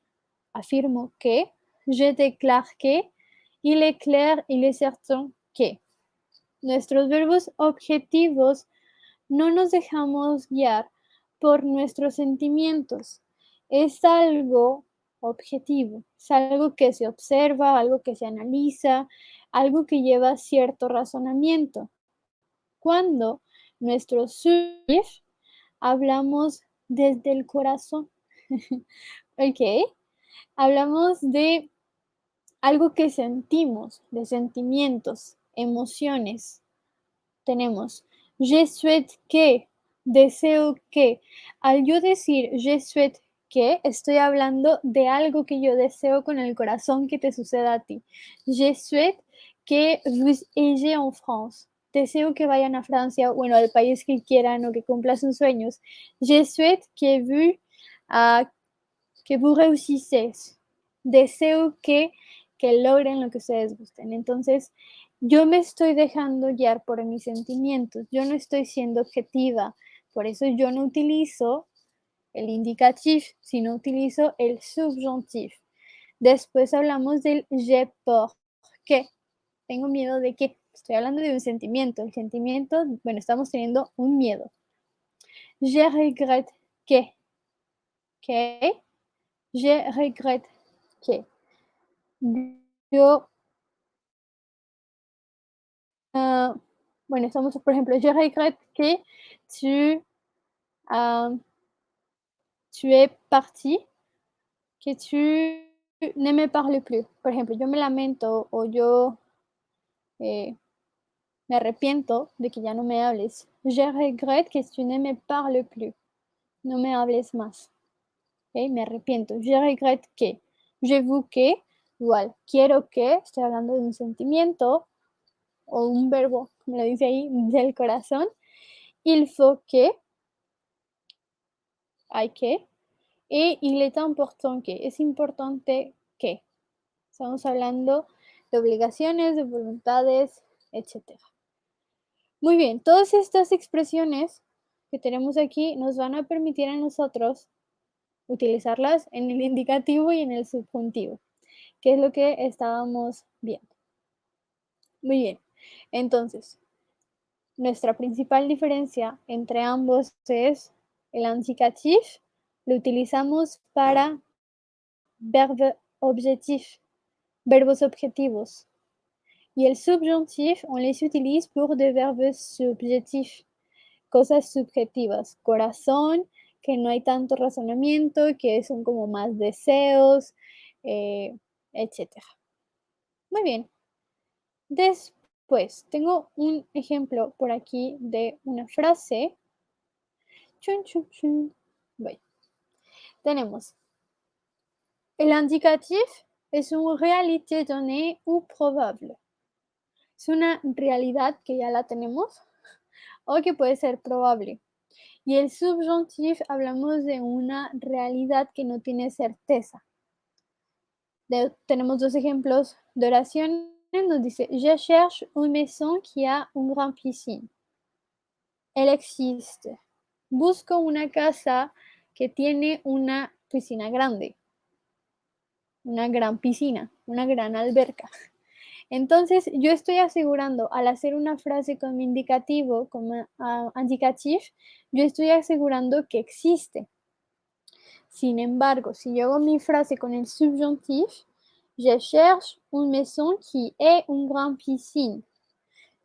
afirmo que, je déclare que, il est clair, il est certain que. Nuestros verbos objetivos no nos dejamos guiar por nuestros sentimientos. es algo objetivo, es algo que se observa, algo que se analiza, algo que lleva cierto razonamiento. Cuando nuestro subjetivo hablamos desde el corazón, ¿ok? Hablamos de algo que sentimos, de sentimientos, emociones. Tenemos je souhaite que, deseo que. Al yo decir je souhaite que, estoy hablando de algo que yo deseo con el corazón que te suceda a ti. Je souhaite que vous ayez en France. Deseo que vayan a Francia, bueno, al país que quieran o que cumplan sus sueños. Je souhaite que vous réussissez. Deseo que logren lo que ustedes gusten. Entonces, yo me estoy dejando guiar por mis sentimientos. Yo no estoy siendo objetiva. Por eso yo no utilizo el indicatif, sino utilizo el subjuntif. Después hablamos del j'ai peur. ¿Qué? Tengo miedo de qué. Estoy hablando de un sentimiento. El sentimiento, bueno, estamos teniendo un miedo. Je regrette que. ¿Qué? Je regrette que. Yo, ah, bueno, estamos, por ejemplo, je regrette que tu, ah, tu es parti, que tu ne me parles plus. Por ejemplo, yo me lamento o yo eh, me arrepiento de que ya no me hables. Je regrette que tu ne me parles plus. No me hables más. ¿Ok? Me arrepiento. Je regrette que. Je veux que. Igual, quiero que. Estoy hablando de un sentimiento o un verbo, como lo dice ahí, del corazón. Il faut que. Hay que. Y il est important que. Es importante que. Estamos hablando de obligaciones, de voluntades, etcétera. Muy bien, todas estas expresiones que tenemos aquí nos van a permitir a nosotros utilizarlas en el indicativo y en el subjuntivo, que es lo que estábamos viendo. Muy bien, entonces, nuestra principal diferencia entre ambos es el indicatif, lo utilizamos para verbe objectif, verbos objetivos. Y el subjuntif, on les utilise pour des verbes subjectifs, cosas subjetivas, corazón, que no hay tanto razonamiento, que son como más deseos, etcétera. Muy bien. Después, tengo un ejemplo por aquí de una frase. Chun, chun, chun. Voy. Tenemos el indicatif es una réalité donnée ou probable. Es una realidad que ya la tenemos o que puede ser probable. Y el subjuntif hablamos de una realidad que no tiene certeza. Tenemos dos ejemplos de oraciones. Nos dice, je cherche une maison qui a une grande piscine. Elle existe. Busco una casa que tiene una piscina grande. Una gran piscina, una gran alberca. Entonces, yo estoy asegurando, al hacer una frase con mi indicativo, como indicatif, yo estoy asegurando que existe. Sin embargo, si yo hago mi frase con el subjuntif, je cherche une maison qui ait une grande piscine.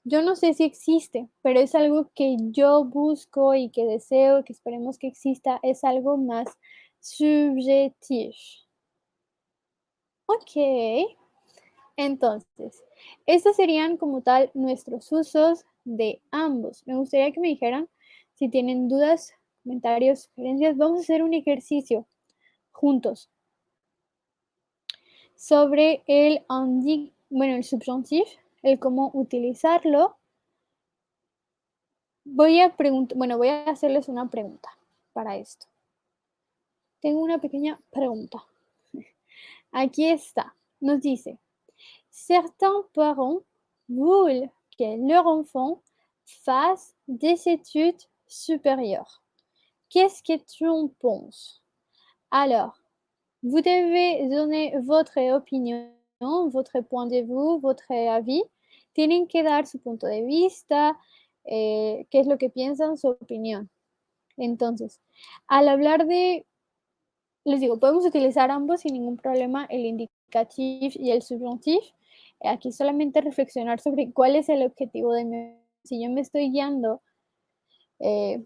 Yo no sé si existe, pero es algo que yo busco y que deseo, que esperemos que exista, es algo más subjetivo. Ok, entonces, estos serían como tal nuestros usos de ambos. Me gustaría que me dijeran si tienen dudas, comentarios, sugerencias. Vamos a hacer un ejercicio juntos sobre el el subjuntif, el cómo utilizarlo. Voy a hacerles una pregunta para esto. Tengo una pequeña pregunta. Aquí está. Nos dice, certains parents veulent que leur enfant fasse des études supérieures. Qu'est-ce que tu en penses? Alors, vous devez donner votre opinión, votre point de vue, votre avis. Tienen que dar su punto de vista, qué es lo que piensan, su opinión. Entonces, al hablar de les digo, podemos utilizar ambos sin ningún problema, el indicatif y el subjuntif. Aquí solamente reflexionar sobre cuál es el objetivo de mi, si yo me estoy guiando eh,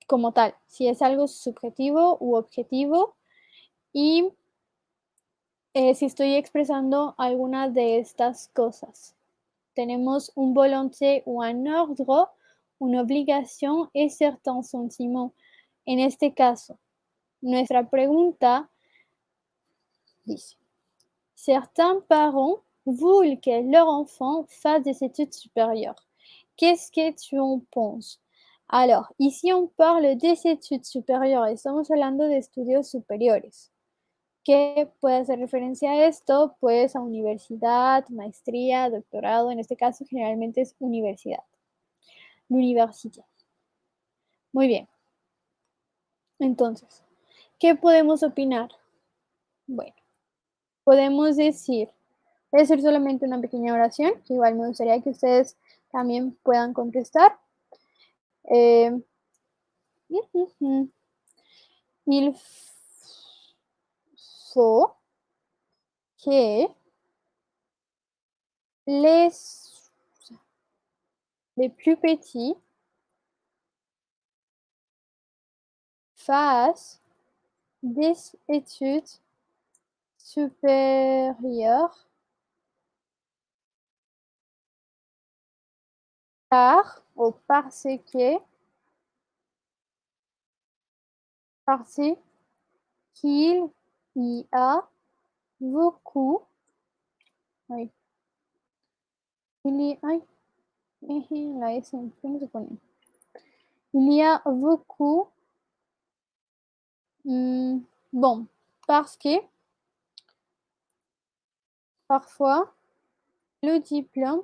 como tal, si es algo subjetivo u objetivo y si estoy expresando alguna de estas cosas. Tenemos un volonté ou un ordre, una obligación et certains sentiments. En este caso, nuestra pregunta dice, certains parents veulent que leur enfant fasse des études supérieures. Qu'est-ce que tu en penses? Alors, ici on parle des études supérieures, estamos hablando de estudios superiores. ¿Qué puede hacer referencia a esto? Pues a universidad, maestría, doctorado, en este caso generalmente es universidad. L'université. Muy bien. Entonces, ¿qué podemos opinar? Bueno, podemos decir, voy a hacer solamente una pequeña oración, que igual me gustaría que ustedes también puedan contestar. Eh, il faut que les, les plus petits fassent des études supérieures car ou parce qu'il y a beaucoup ay, il y ay, la S, ¿cómo se pone? Il y a beaucoup bon, parce que parfois le diplôme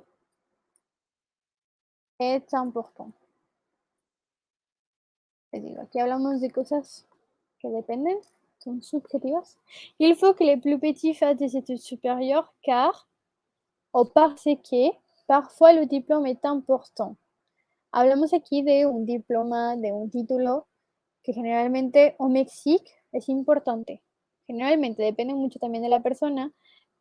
est important. Les digo, aquí hablamos de cosas que dependen, son subjetivas. Il faut que les plus petits fassent des études supérieures car o parce que parfois le diplôme est important. Hablamos aquí de un diploma, de un título que generalmente o Mexic es importante. Generalmente depende mucho también de la persona,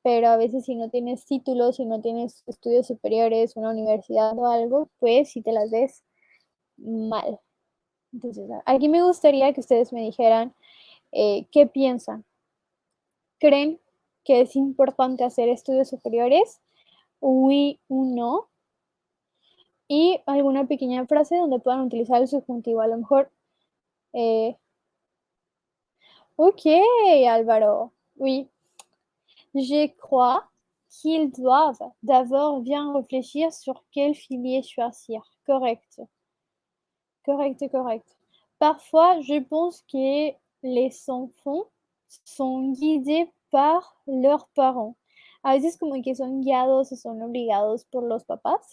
pero a veces si no tienes títulos, si no tienes estudios superiores, una universidad o algo, pues si te las des mal. Entonces, aquí me gustaría que ustedes me dijeran qué piensan. ¿Creen que es importante hacer estudios superiores? Oui o no. Y alguna pequeña frase donde puedan utilizar el subjuntivo. A lo mejor, ok, Álvaro, oui, je crois qu'ils doivent d'abord bien réfléchir sur quelle filière choisir. Correct. Correct, correct. Parfois, je pense que les enfants son guiados par leurs parents. A veces como que son guiados o son obligados por los papás.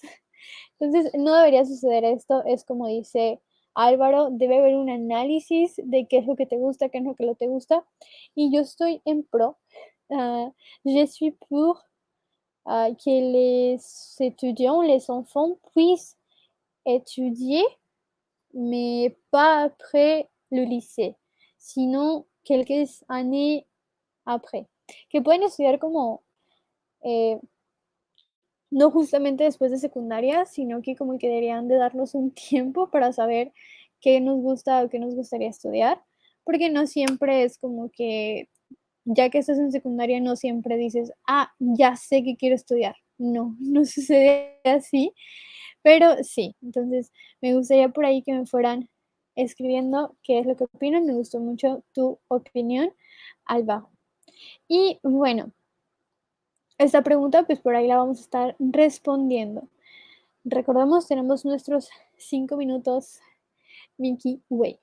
Entonces, no debería suceder esto. Es como dice Álvaro, debe haber un análisis de qué es lo que te gusta, qué es lo que no te gusta. Y yo estoy en pro. Je suis pour que les étudiants, les enfants puissent étudier, mais pas après le lycée, sino quelques années après. Que pueden estudiar como no justamente después de secundaria, sino que como que deberían de darnos un tiempo para saber qué nos gusta o qué nos gustaría estudiar, porque no siempre es como que ya que estás en secundaria no siempre dices, ah, ya sé que quiero estudiar. No, no sucede así, pero sí, entonces me gustaría por ahí que me fueran escribiendo qué es lo que opinan. Me gustó mucho tu opinión, Alba. Y bueno, esta pregunta pues por ahí la vamos a estar respondiendo. Recordemos, tenemos nuestros 5 minutos Milky Way.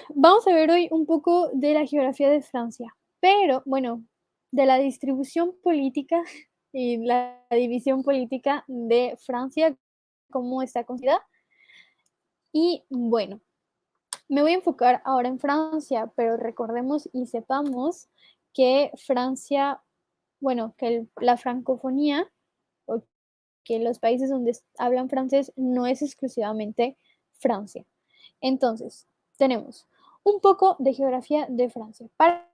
Vamos a ver hoy un poco de la geografía de Francia, pero bueno, de la distribución política y la división política de Francia, cómo está considerada. Y bueno, me voy a enfocar ahora en Francia, pero recordemos y sepamos que Francia, bueno, que la francofonía o que los países donde hablan francés no es exclusivamente Francia. Entonces, tenemos un poco de geografía de Francia. Para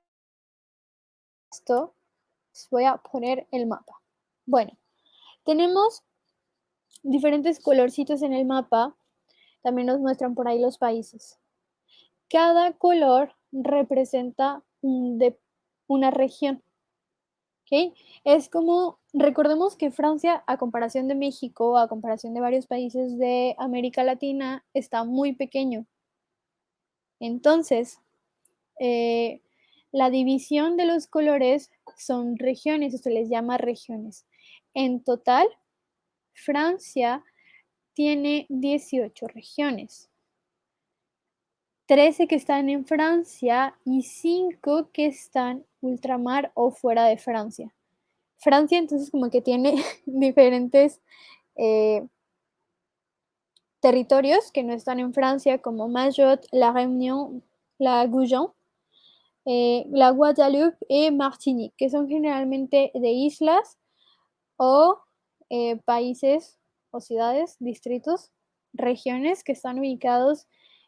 esto, voy a poner el mapa. Bueno, tenemos diferentes colorcitos en el mapa. También nos muestran por ahí los países. Cada color representa una región. ¿Okay? Es como, recordemos que Francia, a comparación de México, a comparación de varios países de América Latina, está muy pequeño. Entonces, la división de los colores son regiones, o se les llama regiones. En total, Francia tiene 18 regiones. 13 que están en Francia y 5 que están ultramar o fuera de Francia. Francia entonces como que tiene diferentes territorios que no están en Francia, como Mayotte, la Réunion, la Guyane, la Guadeloupe y Martinique, que son generalmente de islas o países o ciudades, distritos, regiones que están ubicados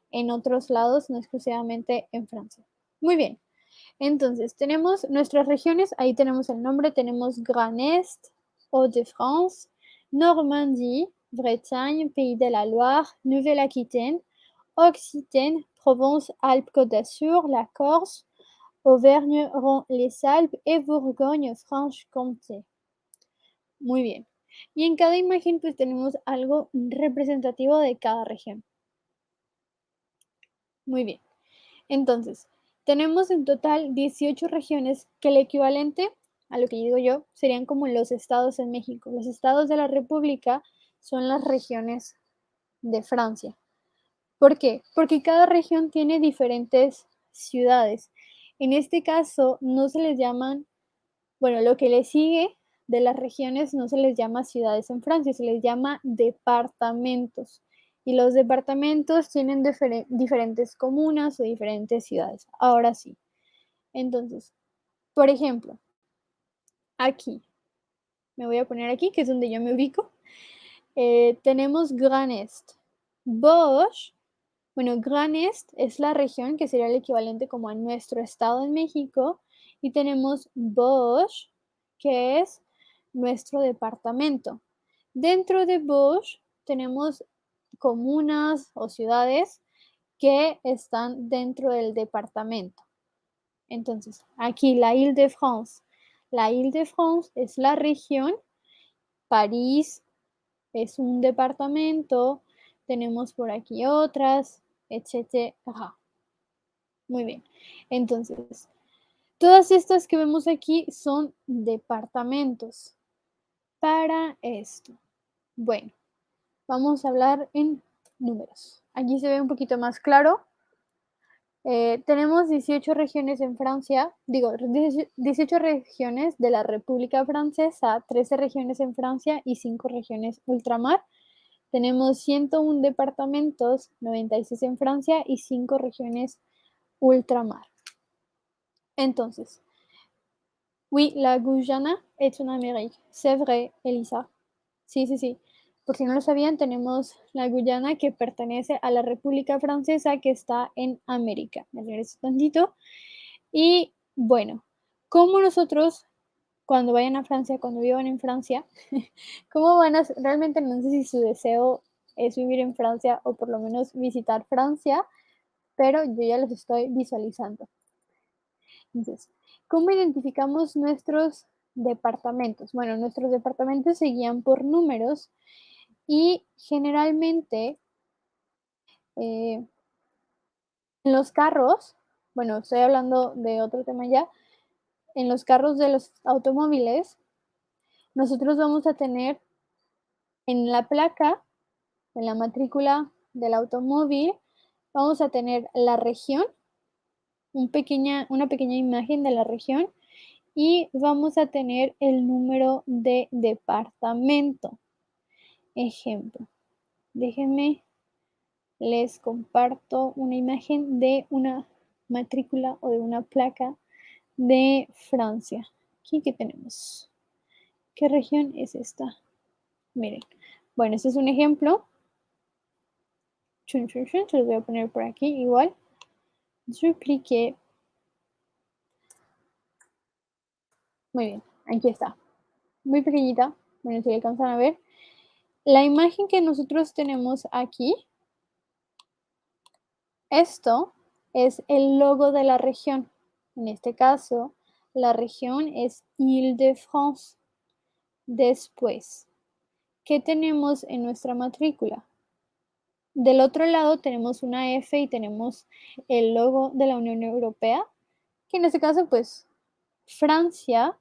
en otros lados, no exclusivamente en Francia. Muy bien. Entonces, tenemos nuestras regiones, ahí tenemos el nombre, tenemos Grand Est, Hauts-de-France, Normandie, Bretagne, Pays de la Loire, Nouvelle-Aquitaine, Occitanie, Provence, Alpes, Côte d'Azur, la Corse, Auvergne, les Alpes y Bourgogne-Franche-Comté. Muy bien. Y en cada imagen pues tenemos algo representativo de cada región. Muy bien. Entonces, tenemos en total 18 regiones que el equivalente a lo que digo yo serían como los estados en México. Los estados de la República son las regiones de Francia. ¿Por qué? Porque cada región tiene diferentes ciudades. En este caso, no se les llaman, bueno, lo que le sigue de las regiones no se les llama ciudades en Francia, se les llama departamentos. Y los departamentos tienen diferentes comunas o diferentes ciudades. Ahora sí. Entonces, por ejemplo, aquí, me voy a poner aquí, que es donde yo me ubico. Tenemos Grand Est. Vosges, bueno, Grand Est es la región que sería el equivalente como a nuestro estado en México. Y tenemos Vosges, que es nuestro departamento. Dentro de Vosges tenemos comunas o ciudades que están dentro del departamento. Entonces, aquí la Île-de-France. La Île-de-France es la región. París es un departamento. Tenemos por aquí otras, etc. Muy bien. Entonces, todas estas que vemos aquí son departamentos. Para esto, bueno, vamos a hablar en números. Aquí se ve un poquito más claro. Tenemos 18 regiones en Francia, digo, 18 regiones de la República Francesa, 13 regiones en Francia y 5 regiones ultramar. Tenemos 101 departamentos, 96 en Francia y 5 regiones ultramar. Entonces, oui, la Guyana est en Amérique. C'est vrai, Elisa. Sí. Por si no lo sabían, tenemos la Guyana que pertenece a la República Francesa que está en América. Me regreso tantito. Y bueno, como nosotros, cuando vayan a Francia, cuando vivan en Francia, ¿cómo van a, realmente no sé si su deseo es vivir en Francia o por lo menos visitar Francia, pero yo ya los estoy visualizando. Entonces, ¿cómo identificamos nuestros departamentos? Bueno, nuestros departamentos se guían por números y generalmente en los carros, bueno, estoy hablando de otro tema ya, en los carros de los automóviles, nosotros vamos a tener en la placa, en la matrícula del automóvil, vamos a tener la región, una pequeña imagen de la región y vamos a tener el número de departamento. Ejemplo, déjenme, les comparto una imagen de una matrícula o de una placa de Francia. Aquí que tenemos. ¿Qué región es esta? Miren. Bueno, este es un ejemplo. Se los voy a poner por aquí igual. dupliquer. Muy bien, aquí está. Muy pequeñita, bueno, si le alcanzan a ver. La imagen que nosotros tenemos aquí, esto es el logo de la región. En este caso, la región es Île-de-France. Después, ¿qué tenemos en nuestra matrícula? Del otro lado tenemos una F y tenemos el logo de la Unión Europea, que en este caso, pues, Francia,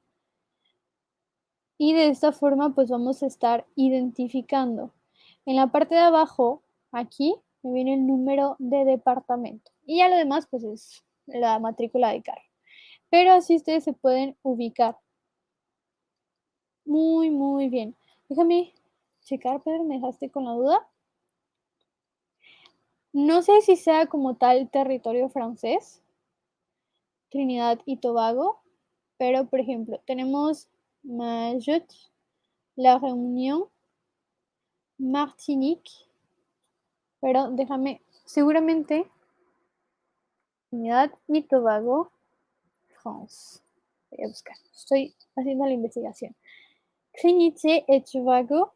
y de esta forma, pues, vamos a estar identificando. En la parte de abajo, aquí, me viene el número de departamento, y ya lo demás, pues, es la matrícula de carro. Pero así ustedes se pueden ubicar. Muy, muy bien. Déjame checar, Pedro, ¿me dejaste con la duda? No sé si sea como tal territorio francés, Trinidad y Tobago, pero, por ejemplo, tenemos Mayotte, La Réunion, Martinique, pero déjame, seguramente Trinidad y Tobago, France. Voy a buscar, estoy haciendo la investigación. Trinité et Tobago.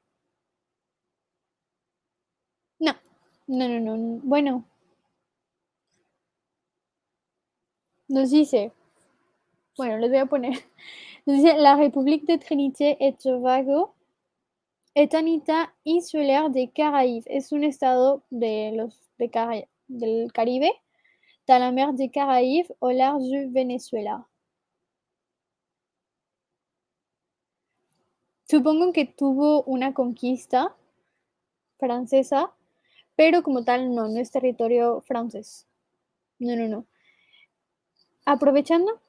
No, no, no, no. Bueno, nos dice, bueno, les voy a poner, nos dice la République de Trinité et Tobago est un État insulaire des Caraïbes. Es un estado de del Caribe, dans la mer des Caraïbes, au large du Venezuela. Supongo que tuvo una conquista francesa, pero como tal no, no es territorio francés. No, no, no. Aprovechando,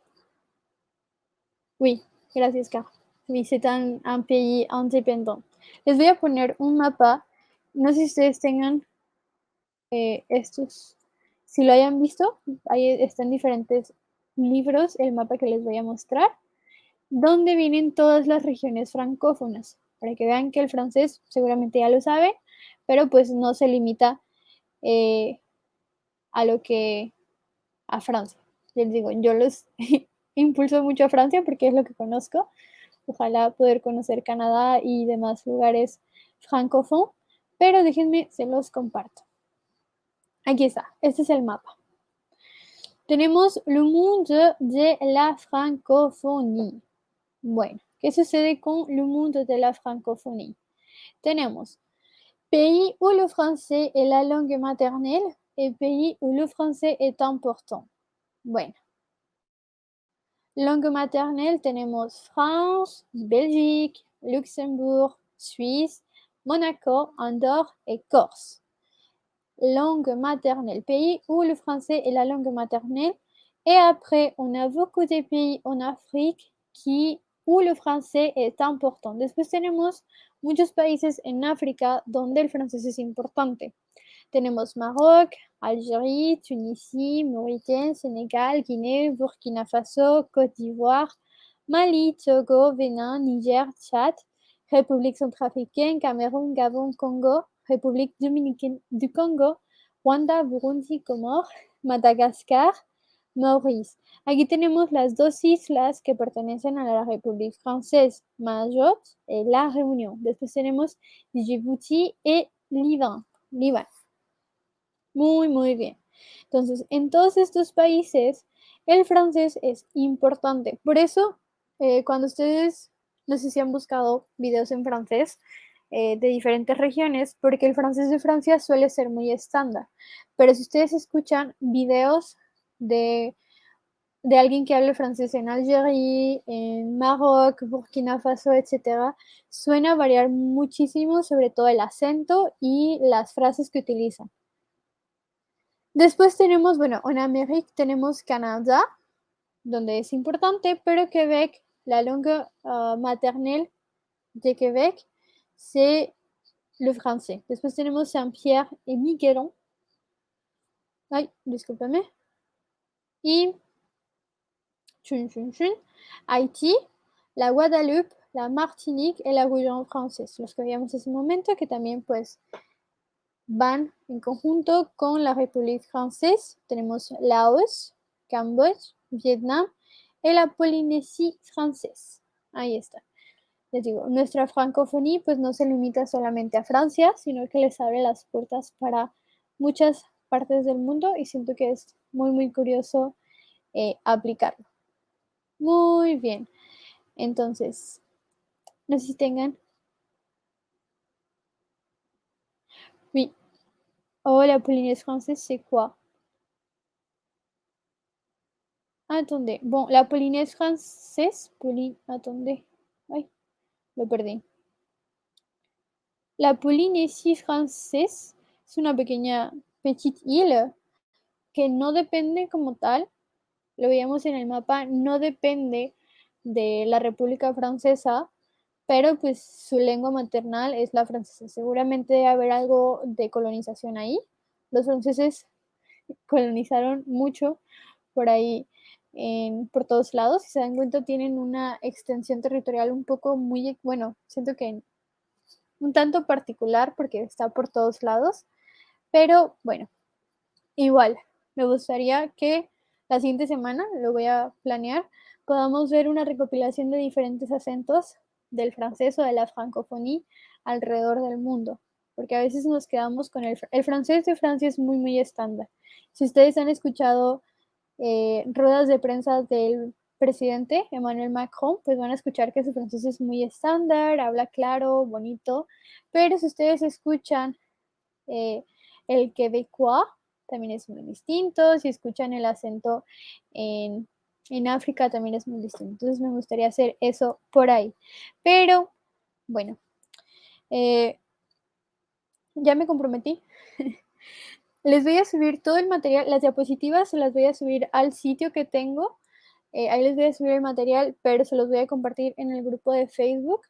oui, gracias, Car. Oui, c'est un pays indépendant. Les voy a poner un mapa. No sé si ustedes tengan estos, si lo hayan visto, ahí están diferentes libros, el mapa que les voy a mostrar, donde vienen todas las regiones francófonas, para que vean que el francés seguramente ya lo saben, pero pues no se limita eh, a lo que a Francia. Les digo, yo los impulso mucho a Francia porque es lo que conozco. Ojalá poder conocer Canadá y demás lugares francófonos, pero déjenme, se los comparto. Aquí está, este es el mapa. Tenemos le monde de la francophonie. Bueno, ¿qué sucede con le monde de la francophonie? Tenemos pays où le français est la langue maternelle et pays où le français est important. Bueno, langue maternelle tenemos France, Belgique, Luxembourg, Suisse, Monaco, Andorre et Corse. Langue maternelle, pays où le français est la langue maternelle. Et après, on a beaucoup de pays en Afrique où le français est important. Después tenemos muchos países en África donde el francés es importante. Tenemos Maroc, Algérie, Tunisie, Mauritanie, Sénégal, Guinée, Burkina Faso, Côte d'Ivoire, Mali, Togo, Bénin, Niger, Tchad, République centrafricaine, Cameroun, Gabon, Congo, République dominicaine du Congo, Rwanda, Burundi, Comores, Madagascar, Maurice. Aquí tenemos las dos islas que pertenecen a la República Francesa, Mayotte y La Réunion. Después tenemos Djibouti y Líbano. Muy, muy bien. Entonces, en todos estos países, el francés es importante. Por eso, cuando ustedes, no sé si han buscado videos en francés de diferentes regiones, porque el francés de Francia suele ser muy estándar. Pero si ustedes escuchan videos de, de alguien que hable francés en Algeria, en Maroc, Burkina Faso, etcétera, suena variar muchísimo, sobre todo el acento y las frases que utilizan. Después tenemos, bueno, en América tenemos Canadá, donde es importante, pero Quebec, la langue maternelle de Quebec, c'est le français. Después tenemos Saint-Pierre et Miquelon. Ay, discúlpame. Y Haití, la Guadeloupe, la Martinique y la Guyana francesa, los que veíamos hace un momento, que también pues van en conjunto con la République Française. Tenemos Laos, Cambodge, Vietnam y la Polinesia Francesa. Ahí está. Les digo, nuestra francofonía pues no se limita solamente a Francia, sino que les abre las puertas para muchas partes del mundo y siento que es muy, muy curioso aplicarlo. Muy bien. Entonces, no sé si tengan. Oui. Oh, la Polynésie française, c'est quoi? Attendez. Bon, la Polynésie française. Attendez. Ay, lo perdí. La Polinésie française es una pequeña petite île que no depende como tal, lo veíamos en el mapa, no depende de la República Francesa, pero pues su lengua maternal es la francesa. Seguramente debe haber algo de colonización ahí. Los franceses colonizaron mucho por ahí, por todos lados. Si se dan cuenta, tienen una extensión territorial un poco muy, bueno, siento que un tanto particular porque está por todos lados. Pero bueno, igual, me gustaría que la siguiente semana, lo voy a planear, podamos ver una recopilación de diferentes acentos del francés o de la francofonía alrededor del mundo, porque a veces nos quedamos con el francés de Francia es muy, muy estándar. Si ustedes han escuchado ruedas de prensa del presidente Emmanuel Macron, pues van a escuchar que su francés es muy estándar, habla claro, bonito, pero si ustedes escuchan el quebecois, también es muy distinto. Si escuchan el acento en África, también es muy distinto. Entonces me gustaría hacer eso por ahí. Pero bueno, eh, ya me comprometí. Les voy a subir todo el material, las diapositivas se las voy a subir al sitio que tengo. Ahí les voy a subir el material, pero se los voy a compartir en el grupo de Facebook.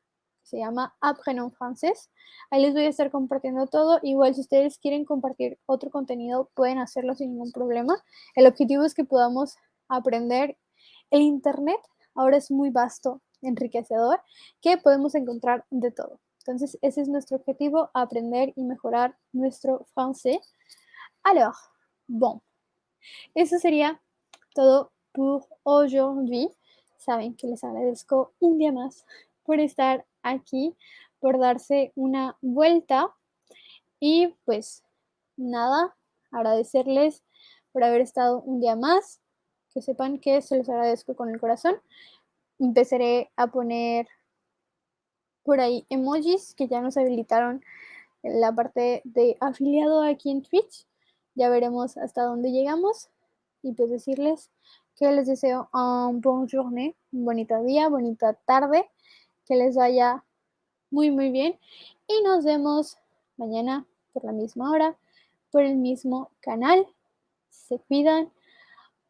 Se llama Apprenons Français. Ahí les voy a estar compartiendo todo. Igual si ustedes quieren compartir otro contenido, pueden hacerlo sin ningún problema. El objetivo es que podamos aprender. El Internet ahora es muy vasto, enriquecedor, que podemos encontrar de todo. Entonces, ese es nuestro objetivo, aprender y mejorar nuestro francés. Alors, bon, eso sería todo por aujourd'hui. Saben que les agradezco un día más por estar aquí, por darse una vuelta y pues nada, agradecerles por haber estado un día más. Que sepan que se los agradezco con el corazón. Empezaré a poner por ahí emojis que ya nos habilitaron en la parte de afiliado aquí en Twitch. Ya veremos hasta dónde llegamos y pues decirles que les deseo un bon journée, un bonito día, bonita tarde, que les vaya muy muy bien y nos vemos mañana por la misma hora, por el mismo canal. Se cuidan,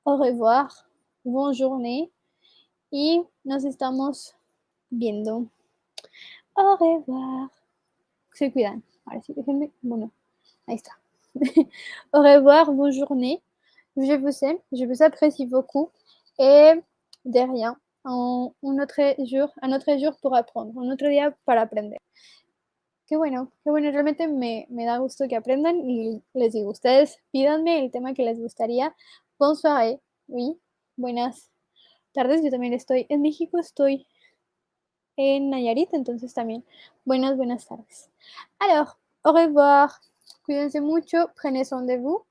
au revoir, bonne journée y nos estamos viendo. Au revoir. Se cuidan. Ahora sí, déjenme. Bueno, ahí está. Au revoir, bonne journée. Je vous aime, je vous apprécie beaucoup. Et de rien, un autre jour pour apprendre, un otro día para aprender. Qué bueno, realmente me da gusto que aprendan y les digo, ustedes pídanme el tema que les gustaría. Bonne soirée, oui, buenas tardes, yo también estoy en México, estoy en Nayarit, entonces también buenas tardes. Alors, au revoir, cuídense mucho, prenez soin de vous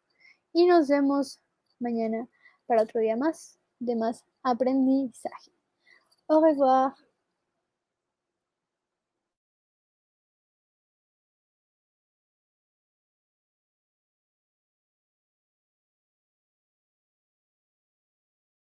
y nos vemos mañana para otro día más de más aprendizaje. Au revoir.